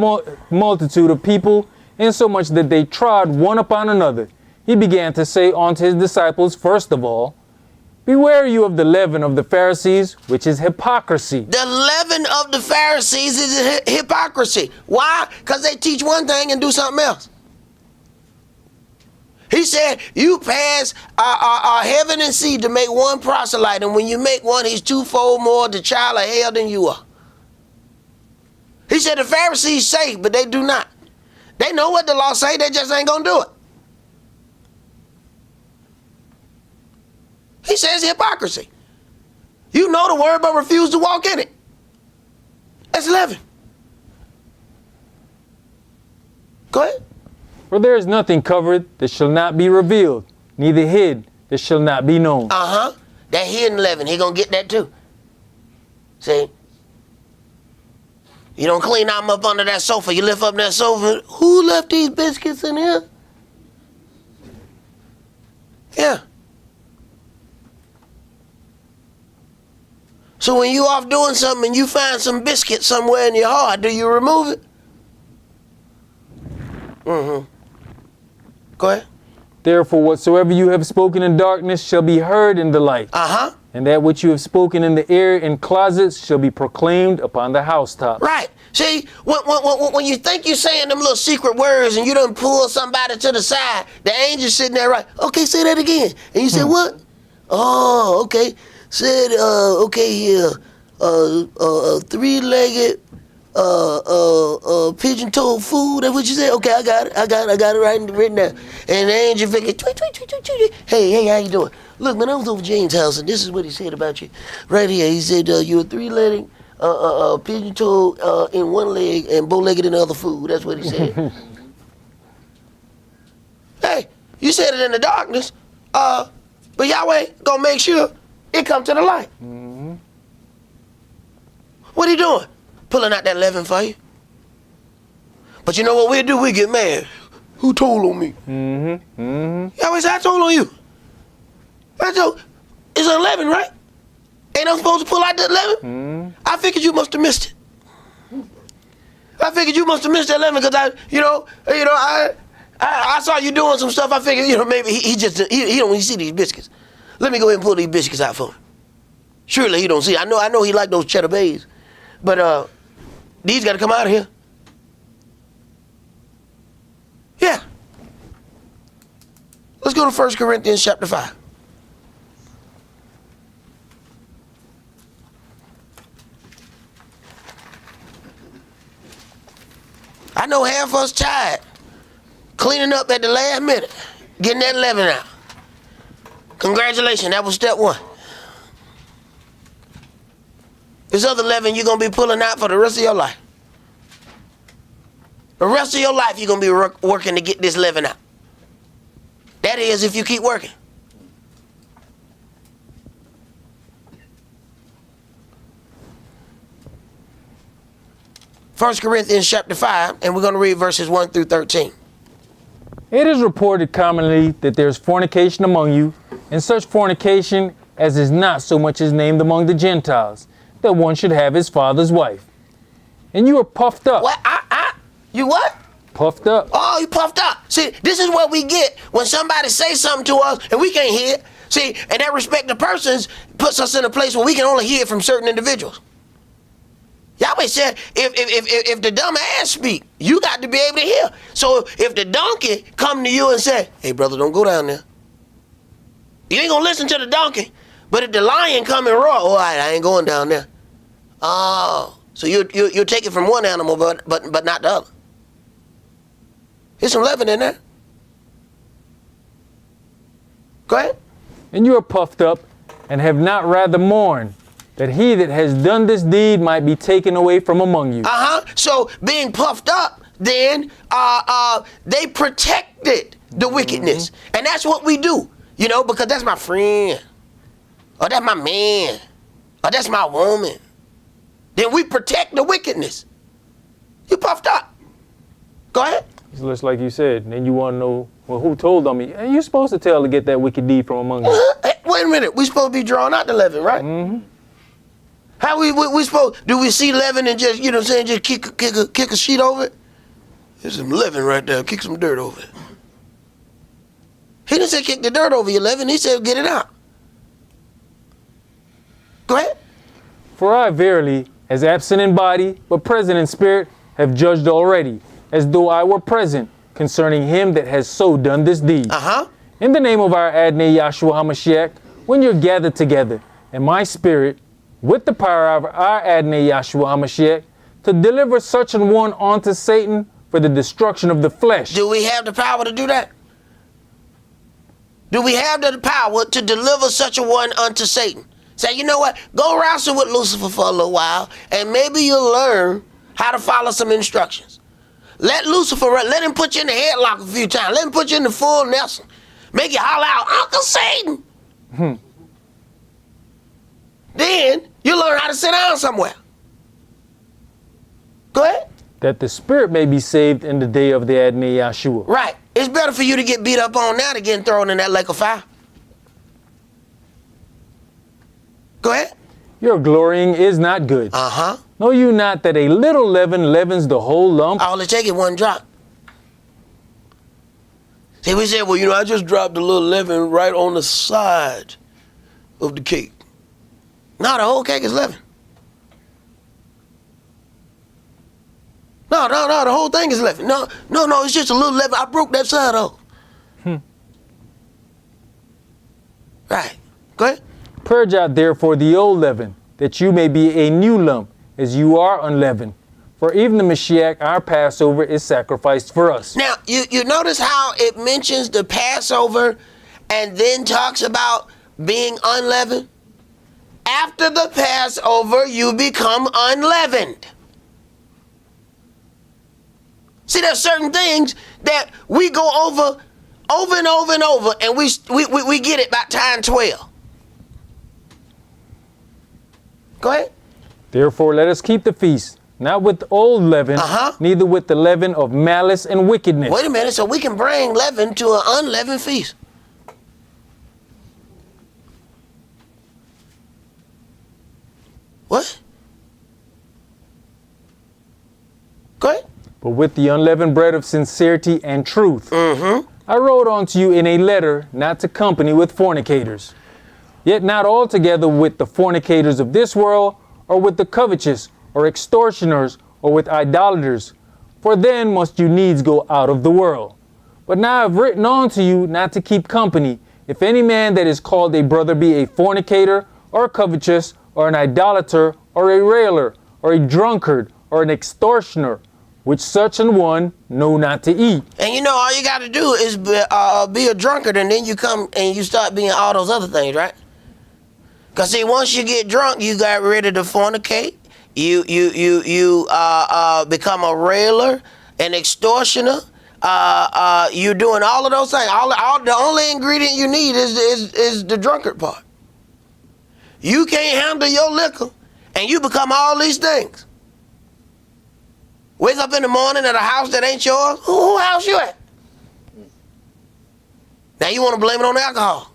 multitude of people, insomuch that they trod one upon another, he began to say unto his disciples, first of all, beware you of the leaven of the Pharisees, which is hypocrisy. The leaven of the Pharisees is hypocrisy. Why? Because they teach one thing and do something else. He said, you pass heaven and sea to make one proselyte, and when you make one, he's twofold more the child of hell than you are. He said the Pharisees say, but they do not. They know what the law say, they just ain't gonna do it. He says hypocrisy. You know the word, but refuse to walk in it. That's leaven. Go ahead. For there is nothing covered that shall not be revealed, neither hid that shall not be known. Uh-huh. That hidden leaven, he gonna get that too. See? You don't clean them up under that sofa. You lift up that sofa. Who left these biscuits in here? Yeah. So when you off doing something and you find some biscuit somewhere in your heart, do you remove it? Mm-hmm. Go ahead. Therefore, whatsoever you have spoken in darkness shall be heard in the light. Uh-huh. And that which you have spoken in the air in closets shall be proclaimed upon the housetops. Right. See, when you think you're saying them little secret words and you done pull somebody to the side, the angel's sitting there, right? Okay, say that again. And you say, what? Oh, okay. Said, okay, here, three-legged, pigeon-toed food. That's what you said? Okay, I got it written down. And the angel figured, tweet, tweet, tweet, tweet, tweet. Hey, how you doing? Look, man, I was over James' house, and this is what he said about you. Right here, he said, you're a three-legged, pigeon-toed in one leg and bow-legged in the other food. That's what he said. Hey, you said it in the darkness, but Yahweh gonna make sure it come to the light. Mm-hmm. What are you doing? Pulling out that leaven for you. But you know what we do? We get mad. Who told on me? Mm-hmm. Mm-hmm. Yahweh said, I told on you. It's a leaven, right? Ain't I supposed to pull out that leaven? Mm-hmm. I figured you must have missed it. I figured you must have missed that leaven because I saw you doing some stuff. I figured, maybe he don't even see these biscuits. Let me go ahead and pull these biscuits out for him. Surely he don't see. I know he like those cheddar bays, but these got to come out of here. Yeah. Let's go to 1 Corinthians chapter 5. I know half of us tired cleaning up at the last minute, getting that leaven out. Congratulations, that was step one. This other leaven you're going to be pulling out for the rest of your life. The rest of your life you're going to be working to get this leaven out. That is if you keep working. First Corinthians chapter 5, and we're going to read verses 1 through 13. It is reported commonly that there is fornication among you, and such fornication as is not so much as named among the Gentiles, that one should have his father's wife. And you are puffed up. What? You what? Puffed up. Oh, you puffed up. See, this is what we get when somebody says something to us and we can't hear it. See, and that respective persons puts us in a place where we can only hear it from certain individuals. Yahweh said, if the dumb ass speak, you got to be able to hear. So if the donkey come to you and say, hey, brother, don't go down there. You ain't going to listen to the donkey. But if the lion come and roar, all right, I ain't going down there. Oh, so you take it from one animal, but not the other. There's some leaven in there. Go ahead. And you are puffed up, and have not rather mourned, that he that has done this deed might be taken away from among you. So being puffed up, then they protected the wickedness. And that's what we do, because that's my friend, or that's my man, or that's my woman. Then we protect the wickedness. You puffed up. Go ahead. It's just like you said, and then you want to know, well, who told on me? And you're supposed to tell to get that wicked deed from among you. Hey, wait a minute. We supposed to be drawing out the leaven, right? Mm-hmm. How we supposed, do we see leaven and just, just kick a sheet over it? There's some leaven right there. Kick some dirt over it. He didn't say kick the dirt over your leaven. He said get it out. Go ahead. For I verily, as absent in body, but present in spirit, have judged already, as though I were present, concerning him that has so done this deed. In the name of our Adonai Yahshua HaMashiach, when you're gathered together, in my spirit, with the power of our Adonai Yahshua HaMashiach, to deliver such an one unto Satan for the destruction of the flesh. Do we have the power to do that? Do we have the power to deliver such a one unto Satan? Say, you know what? Go wrestle with Lucifer for a little while, and maybe you'll learn how to follow some instructions. Let Lucifer, let him put you in the headlock a few times. Let him put you in the full Nelson. Make you holler out, Uncle Satan. Then you learn how to sit down somewhere. Go ahead. That the spirit may be saved in the day of the Adonai Yahshua. Right. It's better for you to get beat up on now than getting thrown in that lake of fire. Go ahead. Your glorying is not good. Uh-huh. Know you not that a little leaven leavens the whole lump? All it take is one drop. See, we said, well, you know, I just dropped a little leaven right on the side of the cake. No, the whole cake is leaven. No, the whole thing is leaven. No, it's just a little leaven. I broke that side off. Right. Go ahead. Purge out therefore the old leaven, that you may be a new lump, as you are unleavened. For even the Mashiach, our Passover, is sacrificed for us. Now, you notice how it mentions the Passover and then talks about being unleavened? After the Passover, you become unleavened. See, there's certain things that we go over and over and over, and we get it by time 12. Go ahead. Therefore, let us keep the feast, not with old leaven, neither with the leaven of malice and wickedness. Wait a minute, so we can bring leaven to an unleavened feast. What? Go ahead. But with the unleavened bread of sincerity and truth. I wrote unto you in a letter not to company with fornicators, yet not altogether with the fornicators of this world, or with the covetous, or extortioners, or with idolaters, for then must you needs go out of the world. But now I have written unto you not to keep company, if any man that is called a brother be a fornicator, or covetous, or an idolater, or a railer, or a drunkard, or an extortioner, which such an one know not to eat. And you know, all you got to do is be a drunkard, and then you come and you start being all those other things, right? Because see, once you get drunk, you got ready to fornicate. You become a railer, an extortioner. You're doing all of those things. The only ingredient you need is the drunkard part. You can't handle your liquor, and you become all these things. Wake up in the morning at a house that ain't yours. Who house you at? Now you want to blame it on the alcohol.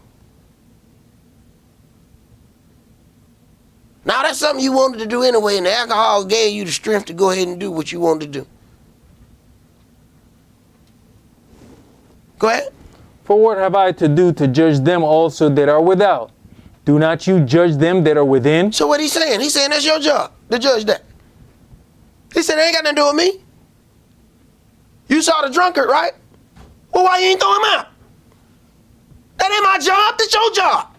Now that's something you wanted to do anyway, and the alcohol gave you the strength to go ahead and do what you wanted to do. Go ahead. For what have I to do to judge them also that are without? Do not you judge them that are within? So what he's saying that's your job to judge that. He said, it ain't got nothing to do with me. You saw the drunkard, right? Well, why you ain't throw him out? That ain't my job, that's your job.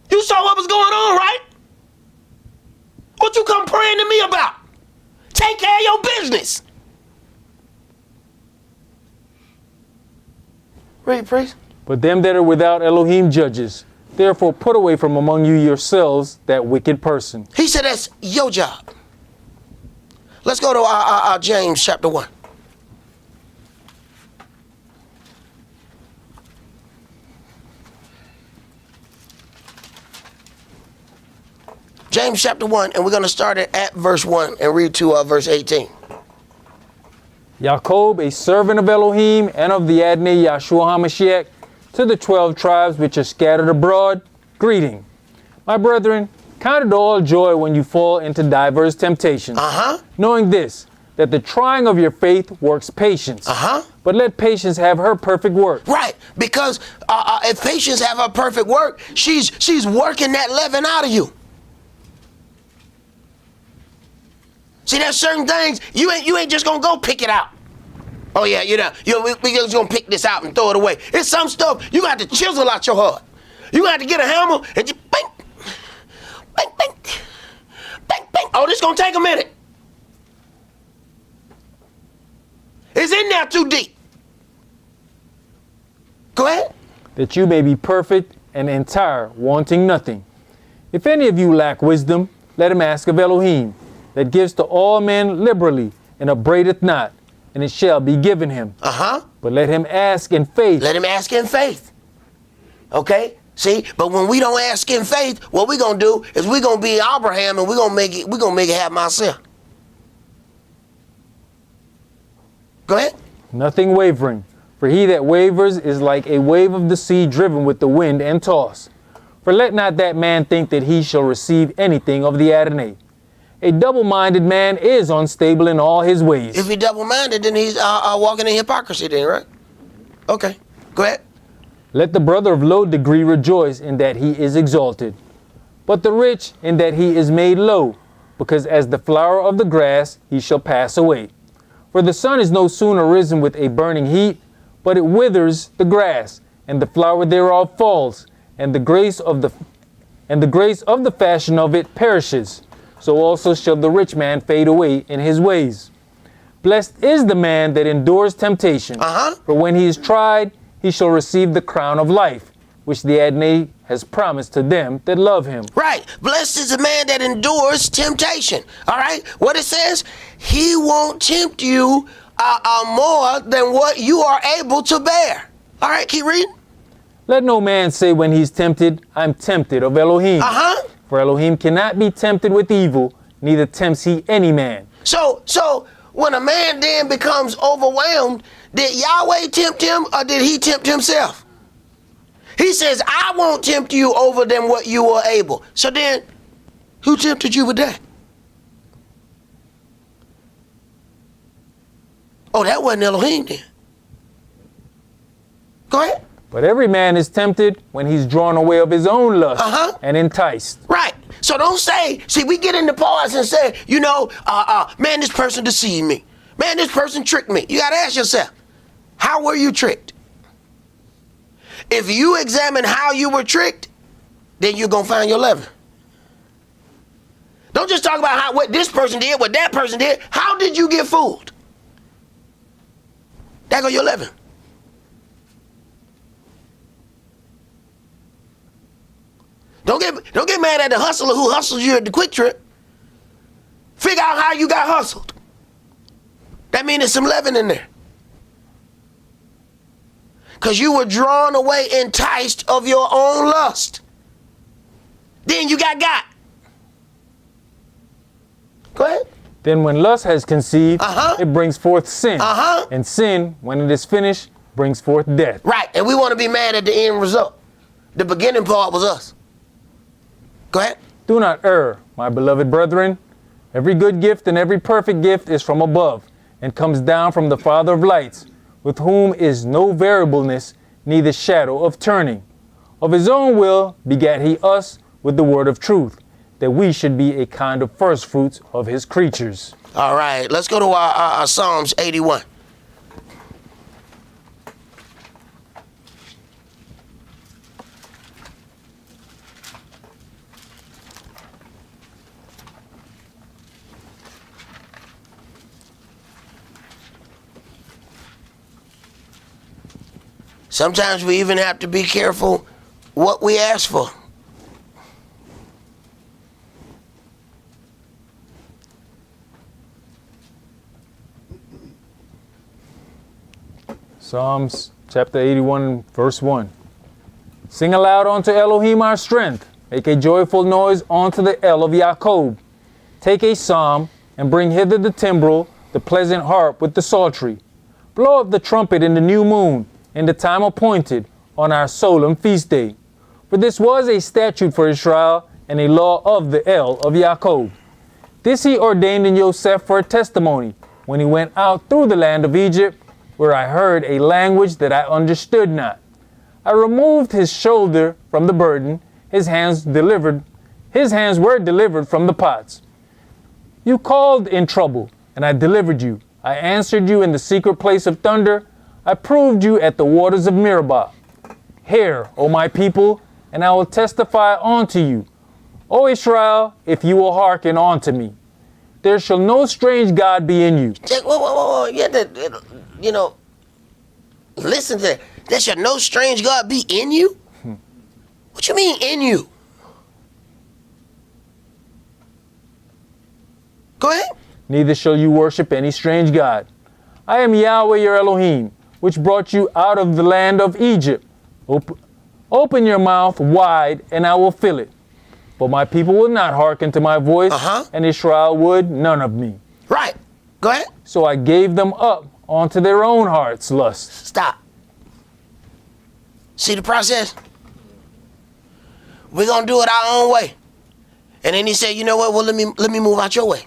You saw what was going on, right? What you come praying to me about? Take care of your business. Read, priest. But them that are without Elohim judges. Therefore put away from among you yourselves that wicked person. He said that's your job. Let's go to James chapter 1. James chapter 1, and we're going to start it at verse 1 and read to verse 18. Jacob, a servant of Elohim and of the Adonai Yahshua HaMashiach, to the 12 tribes which are scattered abroad, greeting. My brethren, count it all joy when you fall into diverse temptations, knowing this, that the trying of your faith works patience. But let patience have her perfect work. Right, because if patience have her perfect work, she's working that leaven out of you. See, there's certain things you ain't just gonna go pick it out. Oh yeah, we just gonna pick this out and throw it away. It's some stuff you got to chisel out your heart. You got to get a hammer and just bang, bang, bang, bang, bang. Oh, this gonna take a minute. It's in there too deep. Go ahead. That you may be perfect and entire, wanting nothing. If any of you lack wisdom, let him ask of Elohim, that gives to all men liberally, and upbraideth not, and it shall be given him. But let him ask in faith. Let him ask in faith. Okay? See, but when we don't ask in faith, what we're gonna do is we're gonna be Abraham and we're gonna make it happen ourselves. Go ahead. Nothing wavering, for he that wavers is like a wave of the sea driven with the wind and tossed. For let not that man think that he shall receive anything of the Adonai. A double-minded man is unstable in all his ways. If he's double-minded, then he's walking in hypocrisy then, right? Okay, go ahead. Let the brother of low degree rejoice in that he is exalted, but the rich in that he is made low, because as the flower of the grass he shall pass away. For the sun is no sooner risen with a burning heat, but it withers the grass, and the flower thereof falls, and the grace of the fashion of it perishes. So also shall the rich man fade away in his ways. Blessed is the man that endures temptation, for when he is tried, he shall receive the crown of life, which the Adonai has promised to them that love him. Right. Blessed is the man that endures temptation. All right. What it says, he won't tempt you more than what you are able to bear. All right. Keep reading. Let no man say when he's tempted, I'm tempted of Elohim. For Elohim cannot be tempted with evil, neither tempts he any man. So when a man then becomes overwhelmed, did Yahweh tempt him or did he tempt himself? He says, I won't tempt you over than what you are able. So then, who tempted you with that? Oh, that wasn't Elohim then. Go ahead. But every man is tempted when he's drawn away of his own lust and enticed. Right. So don't say, see, we get into pause and say, man, this person deceived me. Man, this person tricked me. You got to ask yourself, how were you tricked? If you examine how you were tricked, then you're going to find your leaven. Don't just talk about what this person did, what that person did. How did you get fooled? There go your leaven. Don't get mad at the hustler who hustled you at the Quick Trip. Figure out how you got hustled. That means there's some leaven in there. Because you were drawn away, enticed of your own lust. Then you got. Go ahead. Then when lust has conceived, it brings forth sin. And sin, when it is finished, brings forth death. Right, and we want to be mad at the end result. The beginning part was us. Go ahead. Do not err, my beloved brethren. Every good gift and every perfect gift is from above, and comes down from the Father of lights, with whom is no variableness, neither shadow of turning. Of his own will begat he us with the word of truth, that we should be a kind of firstfruits of his creatures. All right, let's go to our Psalms 81. Sometimes we even have to be careful what we ask for. Psalms chapter 81, verse 1. Sing aloud unto Elohim our strength. Make a joyful noise unto the El of Jacob. Take a psalm and bring hither the timbrel, the pleasant harp with the psaltery. Blow up the trumpet in the new moon, in the time appointed, on our solemn feast day. For this was a statute for Israel, and a law of the El of Jacob. This he ordained in Joseph for a testimony, when he went out through the land of Egypt, where I heard a language that I understood not. I removed his shoulder from the burden, his hands were delivered from the pots. You called in trouble, and I delivered you. I answered you in the secret place of thunder. I proved you at the waters of Meribah. Hear, O my people, and I will testify unto you. O Israel, if you will hearken unto me. There shall no strange God be in you. Whoa. You know, listen to that. There shall no strange God be in you? What you mean in you? Go ahead. Neither shall you worship any strange god. I am Yahweh your Elohim, which brought you out of the land of Egypt. Open your mouth wide, and I will fill it. But my people will not hearken to my voice, and Israel would none of me. Right. Go ahead. So I gave them up onto their own heart's lust. Stop. See the process? We're gonna do it our own way. And then he said, you know what? Well, let me move out your way.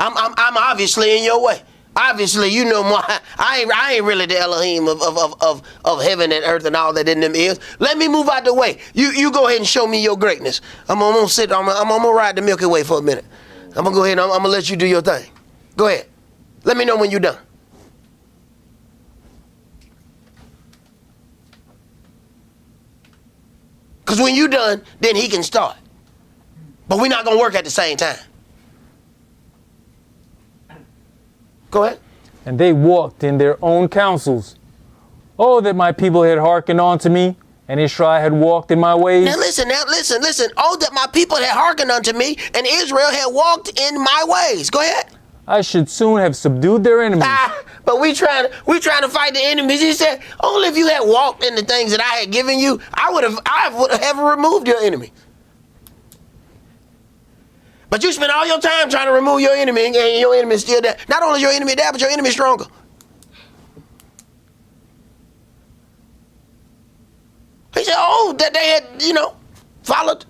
I'm obviously in your way. Obviously, you know more. I ain't really the Elohim of heaven and earth and all that in them is. Let me move out the way. You go ahead and show me your greatness. I'm gonna ride the Milky Way for a minute. I'm gonna go ahead and I'm gonna let you do your thing. Go ahead. Let me know when you're done. Because when you're done, then he can start. But we're not gonna work at the same time. Go ahead. And they walked in their own counsels. Oh, that my people had hearkened unto me, and Israel had walked in my ways. Now listen. Oh, that my people had hearkened unto me, and Israel had walked in my ways. Go ahead. I should soon have subdued their enemies. But we trying to fight the enemies. He said, only if you had walked in the things that I had given you, I would have removed your enemy. But you spend all your time trying to remove your enemy, and your enemy is still there. Not only your enemy there, but your enemy is stronger. He said, oh, that they had, followed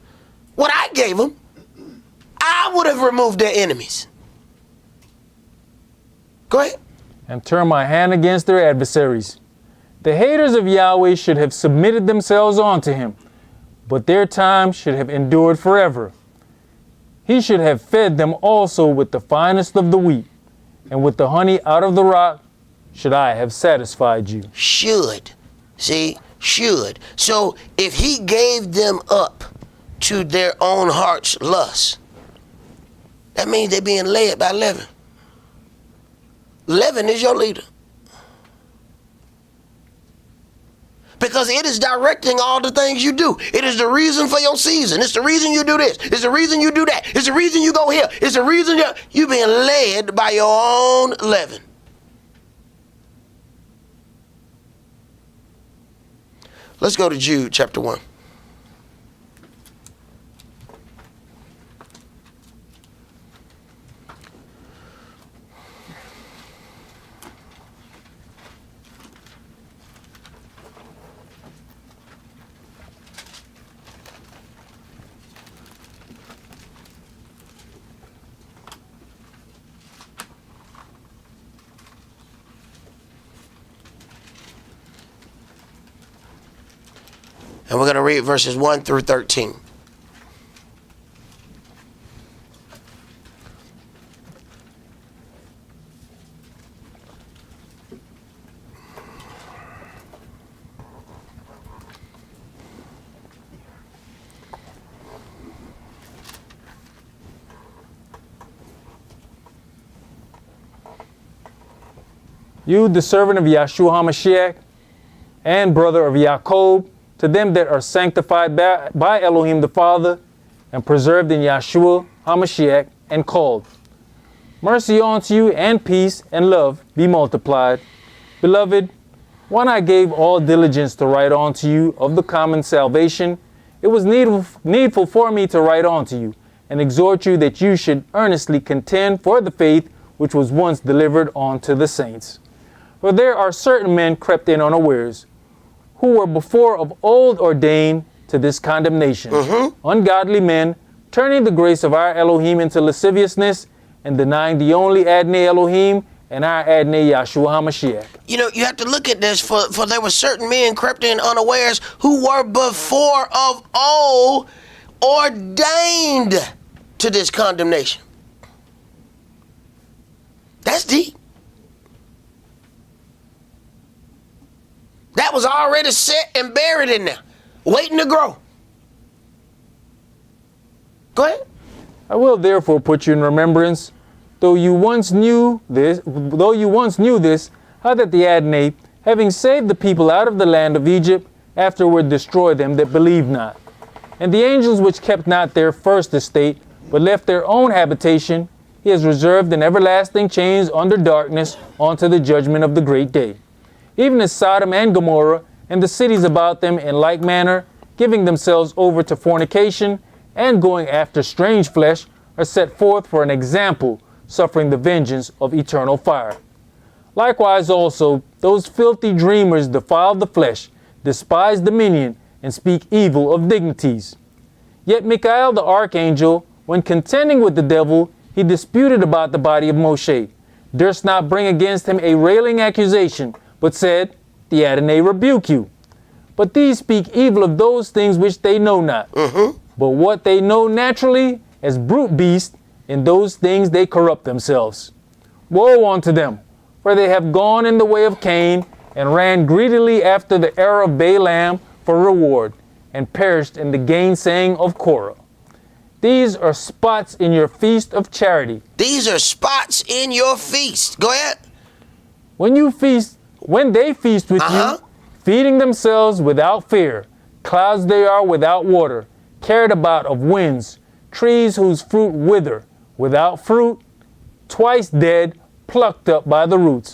what I gave them, I would have removed their enemies. Go ahead. And turn my hand against their adversaries. The haters of Yahweh should have submitted themselves unto him, but their time should have endured forever. He should have fed them also with the finest of the wheat, and with the honey out of the rock should I have satisfied you. Should. See? Should. So if he gave them up to their own heart's lust, that means they're being led by Leaven. Leaven is your leader. Because it is directing all the things you do. It is the reason for your season. It's the reason you do this. It's the reason you do that. It's the reason you go here. It's the reason you're being led by your own leaven. Let's go to Jude chapter 1. And we're going to read verses 1 through 13. You, the servant of Yahshua HaMashiach, and brother of Jacob, to them that are sanctified by Elohim the Father, and preserved in Yahshua HaMashiach, and called. Mercy unto you, and peace, and love be multiplied. Beloved, when I gave all diligence to write unto you of the common salvation, it was needful for me to write unto you, and exhort you that you should earnestly contend for the faith which was once delivered unto the saints. For there are certain men crept in unawares, who were before of old ordained to this condemnation. Ungodly men, turning the grace of our Elohim into lasciviousness, and denying the only Adonai Elohim and our Adonai Yahshua HaMashiach. You have to look at this, for there were certain men crept in unawares who were before of old ordained to this condemnation. That's deep. That was already set and buried in there, waiting to grow. Go ahead. I will therefore put you in remembrance, though you once knew this, how that the Adonai, having saved the people out of the land of Egypt, afterward destroyed them that believed not. And the angels which kept not their first estate, but left their own habitation, he has reserved in everlasting chains under darkness unto the judgment of the great day. Even as Sodom and Gomorrah, and the cities about them in like manner, giving themselves over to fornication, and going after strange flesh, are set forth for an example, suffering the vengeance of eternal fire. Likewise also, those filthy dreamers defile the flesh, despise dominion, and speak evil of dignities. Yet Michael the archangel, when contending with the devil, he disputed about the body of Moshe, durst not bring against him a railing accusation, but said, The Adonai rebuke you. But these speak evil of those things which they know not. But what they know naturally, as brute beasts, in those things they corrupt themselves. Woe unto them, for they have gone in the way of Cain, and ran greedily after the error of Balaam for reward, and perished in the gainsaying of Korah. These are spots in your feast of charity. These are spots in your feast. Go ahead. When they feast with you, feeding themselves without fear, clouds they are without water, carried about of winds, trees whose fruit wither, without fruit, twice dead, plucked up by the roots,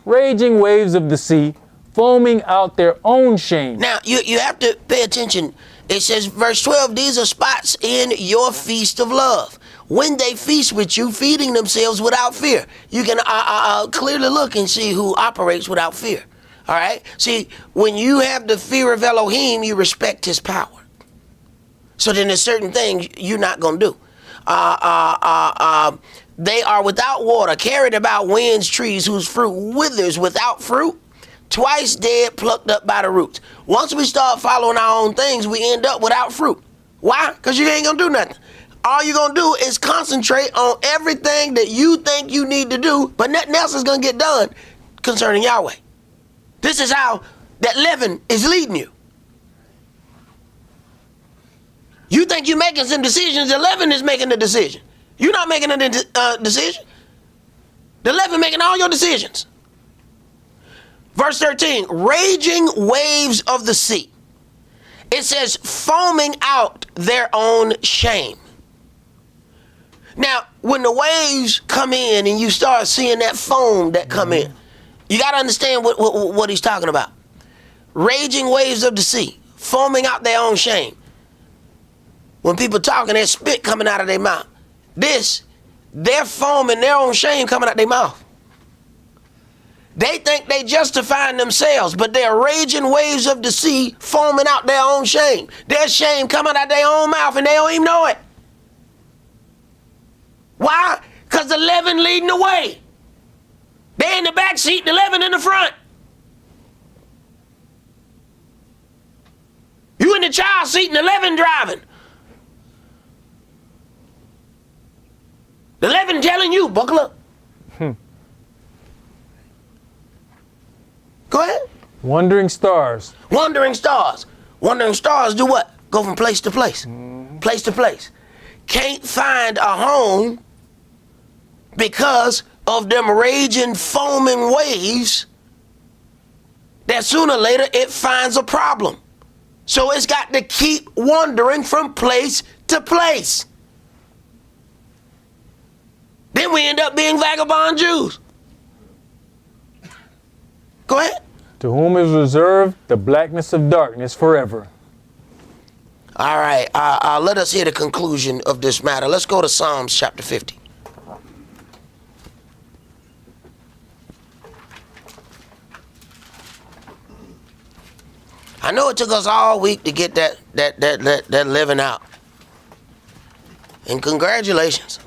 raging waves of the sea, foaming out their own shame. Now, you have to pay attention. It says, verse 12, these are spots in your feast of love. When they feast with you, feeding themselves without fear. You can clearly look and see who operates without fear. All right? See, when you have the fear of Elohim, you respect his power. So then there's certain things you're not going to do. They are without water, carried about winds, trees whose fruit withers, without fruit, twice dead, plucked up by the roots. Once we start following our own things, we end up without fruit. Why? Because you ain't going to do nothing. All you're going to do is concentrate on everything that you think you need to do, but nothing else is going to get done concerning Yahweh. This is how that leaven is leading you. You think you're making some decisions, the leaven is making the decision. You're not making a decision. The leaven making all your decisions. Verse 13, raging waves of the sea. It says foaming out their own shame. Now, when the waves come in and you start seeing that foam that come in, you got to understand what he's talking about. Raging waves of the sea, foaming out their own shame. When people talking, there's spit coming out of their mouth. They're foaming their own shame coming out their mouth. They think they justifying themselves, but they're raging waves of the sea, foaming out their own shame. Their shame coming out their own mouth, and they don't even know it. Why? Because the leaven leading the way. They in the back seat, the leaven in the front. You in the child seat and the leaven driving. The leaven telling you, buckle up. Go ahead. Wandering stars. Wandering stars. Wandering stars do what? Go from place to place. Place to place. Can't find a home because of them raging, foaming waves that sooner or later it finds a problem. So it's got to keep wandering from place to place. Then we end up being vagabond Jews. Go ahead. To whom is reserved the blackness of darkness forever. All right. Let us hear the conclusion of this matter. Let's go to Psalms chapter 50. I know it took us all week to get that living out. And congratulations.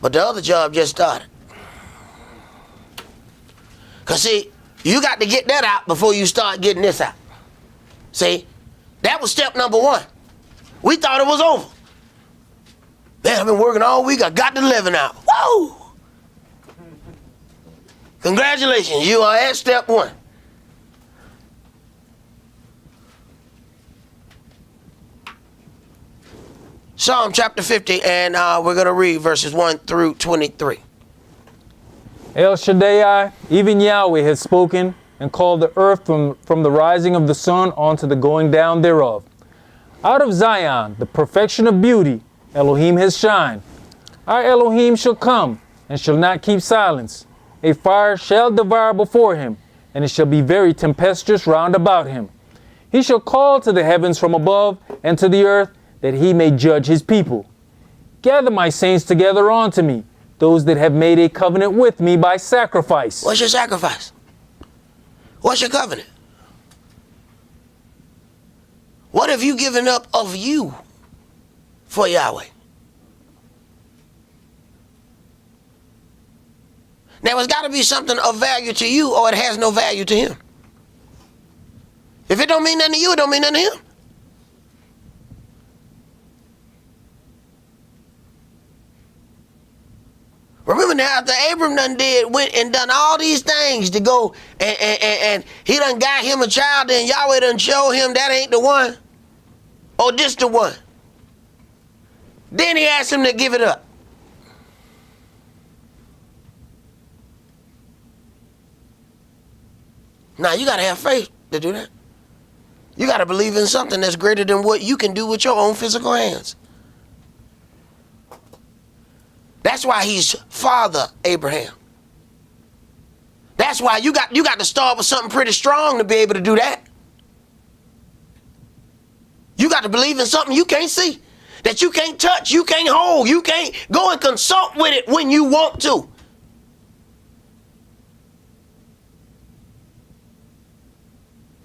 But the other job just started. Because see, you got to get that out before you start getting this out. See, that was step number one. We thought it was over. Man, I've been working all week. I got the living out. Whoa! Congratulations, you are at step one. Psalm chapter 50, and we're going to read verses 1 through 23. El Shaddai, even Yahweh has spoken, and called the earth from the rising of the sun unto the going down thereof. Out of Zion, the perfection of beauty, Elohim has shined. Our Elohim shall come, and shall not keep silence. A fire shall devour before him, and it shall be very tempestuous round about him. He shall call to the heavens from above, and to the earth, that he may judge his people. Gather my saints together unto me, those that have made a covenant with me by sacrifice. What's your sacrifice? What's your covenant? What have you given up of you for Yahweh? Now, it's got to be something of value to you, or it has no value to him. If it don't mean nothing to you, it don't mean nothing to him. Remember now, after Abram went and done all these things to go, and he done got him a child, and Yahweh done show him that ain't the one, or this the one. Then he asked him to give it up. Now, you got to have faith to do that. You got to believe in something that's greater than what you can do with your own physical hands. That's why he's Father Abraham. That's why you got to start with something pretty strong to be able to do that. You got to believe in something you can't see, that you can't touch, you can't hold, you can't go and consult with it when you want to.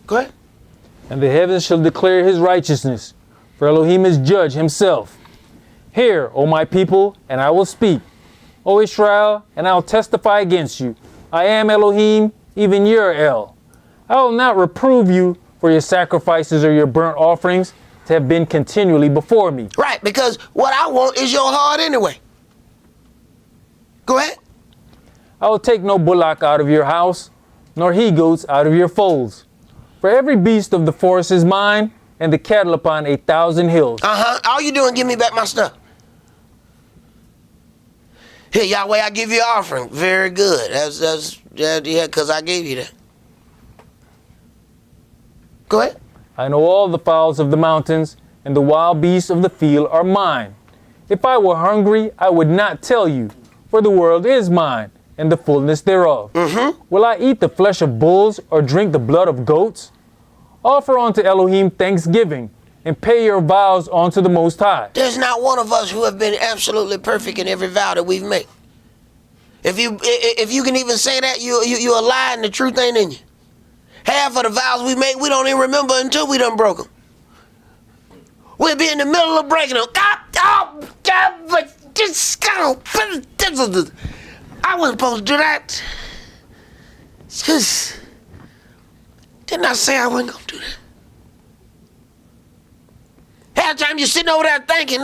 Go ahead. And the heavens shall declare his righteousness, for Elohim is judge himself. Hear, O my people, and I will speak. O Israel, and I will testify against you. I am Elohim, even your El. I will not reprove you for your sacrifices or your burnt offerings to have been continually before me. Right, because what I want is your heart anyway. Go ahead. I will take no bullock out of your house, nor he-goats out of your folds. For every beast of the forest is mine, and the cattle upon 1,000 hills. All you doing, give me back my stuff. Here, Yahweh, I give you an offering. Very good. Yeah, because I gave you that. Go ahead. I know all the fowls of the mountains, and the wild beasts of the field are mine. If I were hungry, I would not tell you, for the world is mine, and the fullness thereof. Will I eat the flesh of bulls, or drink the blood of goats? Offer unto Elohim thanksgiving, and pay your vows unto the Most High. There's not one of us who have been absolutely perfect in every vow that we've made. If you can even say that, you're a lie and the truth ain't in you. Half of the vows we make, we don't even remember until we done broke them. We'll be in the middle of breaking them. I wasn't supposed to do that. Just didn't I say I wasn't going to do that? Half the time you're sitting over there thinking,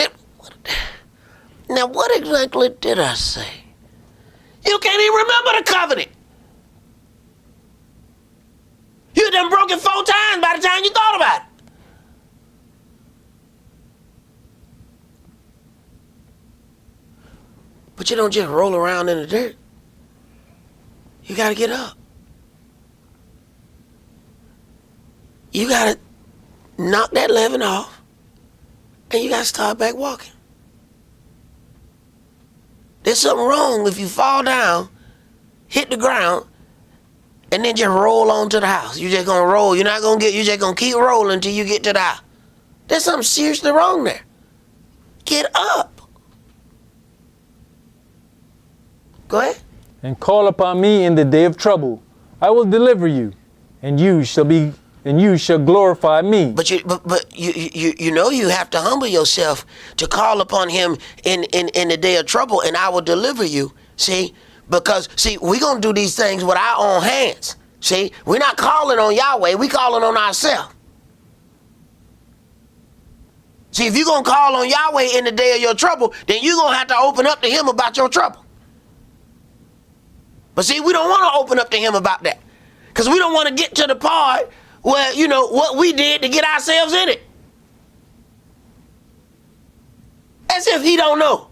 now what exactly did I say? You can't even remember the covenant. You done broke it 4 times by the time you thought about it. But you don't just roll around in the dirt. You got to get up. You got to knock that leaven off, and you got to start back walking. There's something wrong if you fall down, hit the ground, and then just roll on to the house. You're just going to roll. You're just going to keep rolling until you get to the house. There's something seriously wrong there. Get up. Go ahead. And call upon me in the day of trouble. I will deliver you, and you shall glorify me. But you know you have to humble yourself to call upon him in the day of trouble, and I will deliver you. See? Because, we're going to do these things with our own hands. See? We're not calling on Yahweh. We're calling on ourselves. See, if you're going to call on Yahweh in the day of your trouble, then you're going to have to open up to him about your trouble. But see, we don't want to open up to him about that. Because we don't want to get to the part where, what we did to get ourselves in it. As if he don't know.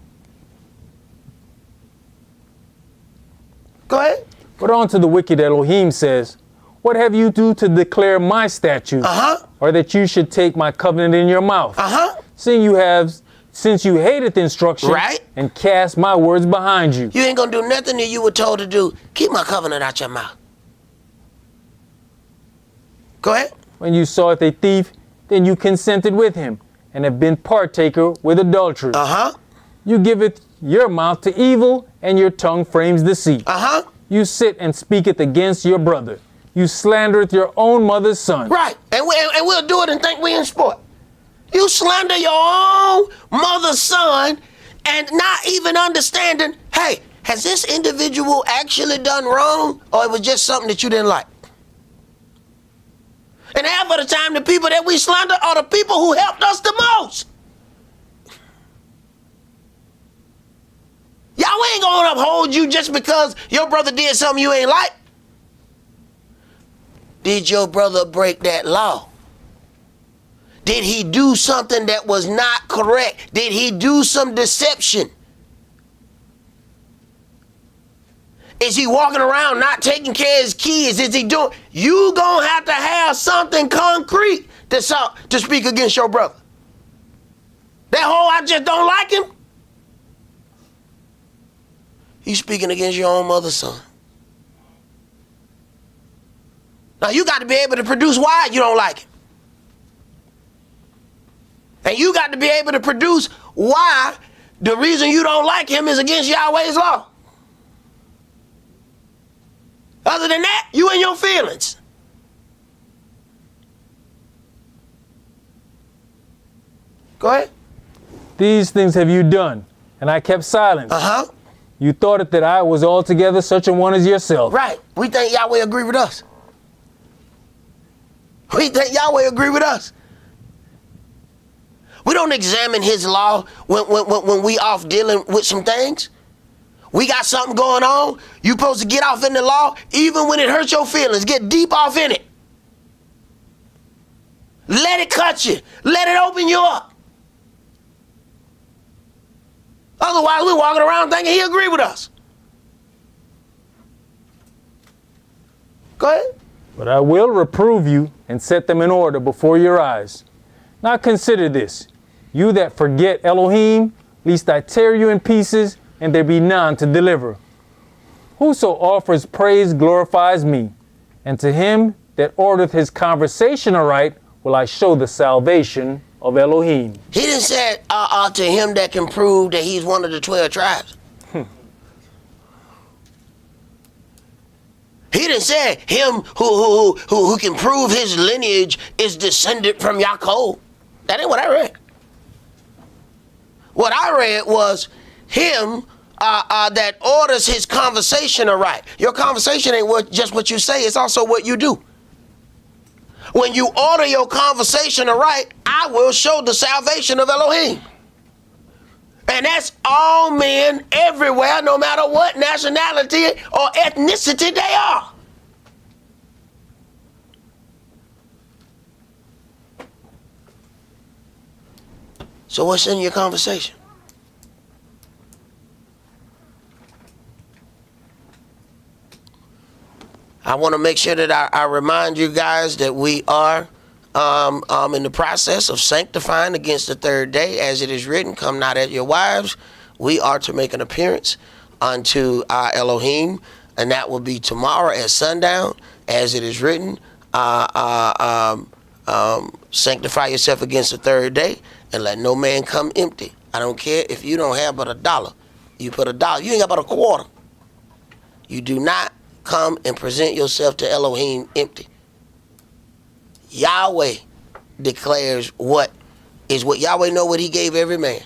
Go ahead. But unto the wicked Elohim says, What have you do to declare my statutes? Or that you should take my covenant in your mouth? Since you hated the instruction and cast my words behind you. You ain't gonna do nothing that you were told to do. Keep my covenant out your mouth. Go ahead. When you sought a thief, then you consented with him, and have been partaker with adulterers. You giveth your mouth to evil, and your tongue frames deceit. You sit and speaketh against your brother. You slandereth your own mother's son. Right, and we'll do it and think we in sport. You slander your own mother's son and not even understanding, hey, has this individual actually done wrong, or it was just something that you didn't like? And half of the time, the people that we slander are the people who helped us the most. Y'all ain't gonna uphold you just because your brother did something you ain't like. Did your brother break that law? Did he do something that was not correct? Did he do some deception? Is he walking around not taking care of his kids? Is he doing? You gonna have to have something concrete to speak against your brother. That whole I just don't like him. You speaking against your own mother's son. Now you got to be able to produce why you don't like him. And you got to be able to produce why the reason you don't like him is against Yahweh's law. Other than that, you in your feelings. Go ahead. These things have you done, and I kept silence. You thought it that I was altogether such a one as yourself. Right. We think Yahweh agree with us. We think Yahweh agree with us. We don't examine his law when we off dealing with some things. We got something going on. You supposed to get off in the law, even when it hurts your feelings. Get deep off in it. Let it cut you. Let it open you up. Otherwise, we're walking around thinking he agree with us. Go ahead. But I will reprove you and set them in order before your eyes. Now consider this, you that forget Elohim, lest I tear you in pieces, and there be none to deliver. Whoso offers praise glorifies me, and to him that ordereth his conversation aright will I show the salvation of Elohim. He didn't say to him that can prove that he's one of the 12 tribes. He didn't say him who can prove his lineage is descended from Yaakov. That ain't what I read. What I read was him that orders his conversation aright. Your conversation ain't just what you say, it's also what you do. When you order your conversation aright, I will show the salvation of Elohim. And that's all men everywhere, no matter what nationality or ethnicity they are. So what's in your conversation? I want to make sure that I remind you guys that we are in the process of sanctifying against the third day, as it is written, come not at your wives. We are to make an appearance unto our Elohim, and that will be tomorrow at sundown, as it is written, sanctify yourself against the third day, and let no man come empty. I don't care if you don't have but $1. You put $1, you ain't got but a quarter. You do not come and present yourself to Elohim empty. Yahweh declares what Yahweh know what he gave every man.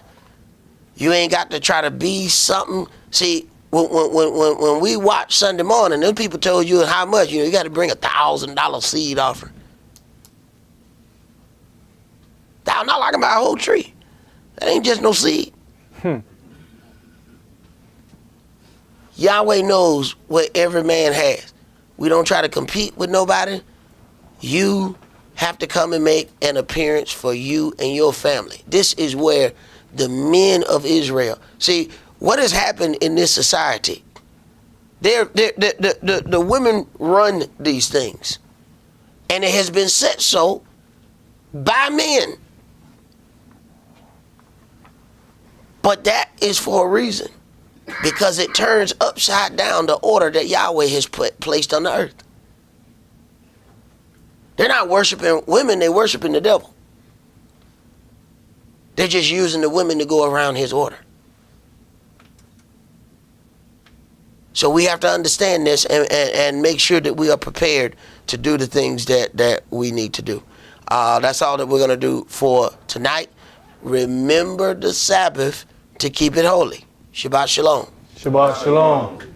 You ain't got to try to be something. See, when we watch Sunday morning, them people told you how much, you got to bring $1,000 seed offering. $1,000, I can buy a whole tree. That ain't just no seed. Yahweh knows what every man has. We don't try to compete with nobody. You have to come and make an appearance for you and your family. This is where the men of Israel, see, what has happened in this society? The women run these things. And it has been set so by men. But that is for a reason. Because it turns upside down the order that Yahweh has placed on the earth. They're not worshiping women, they're worshiping the devil. They're just using the women to go around his order. So we have to understand this and make sure that we are prepared to do the things that we need to do. That's all that we're going to do for tonight. Remember the Sabbath to keep it holy. Shabbat Shalom. Shabbat Shalom.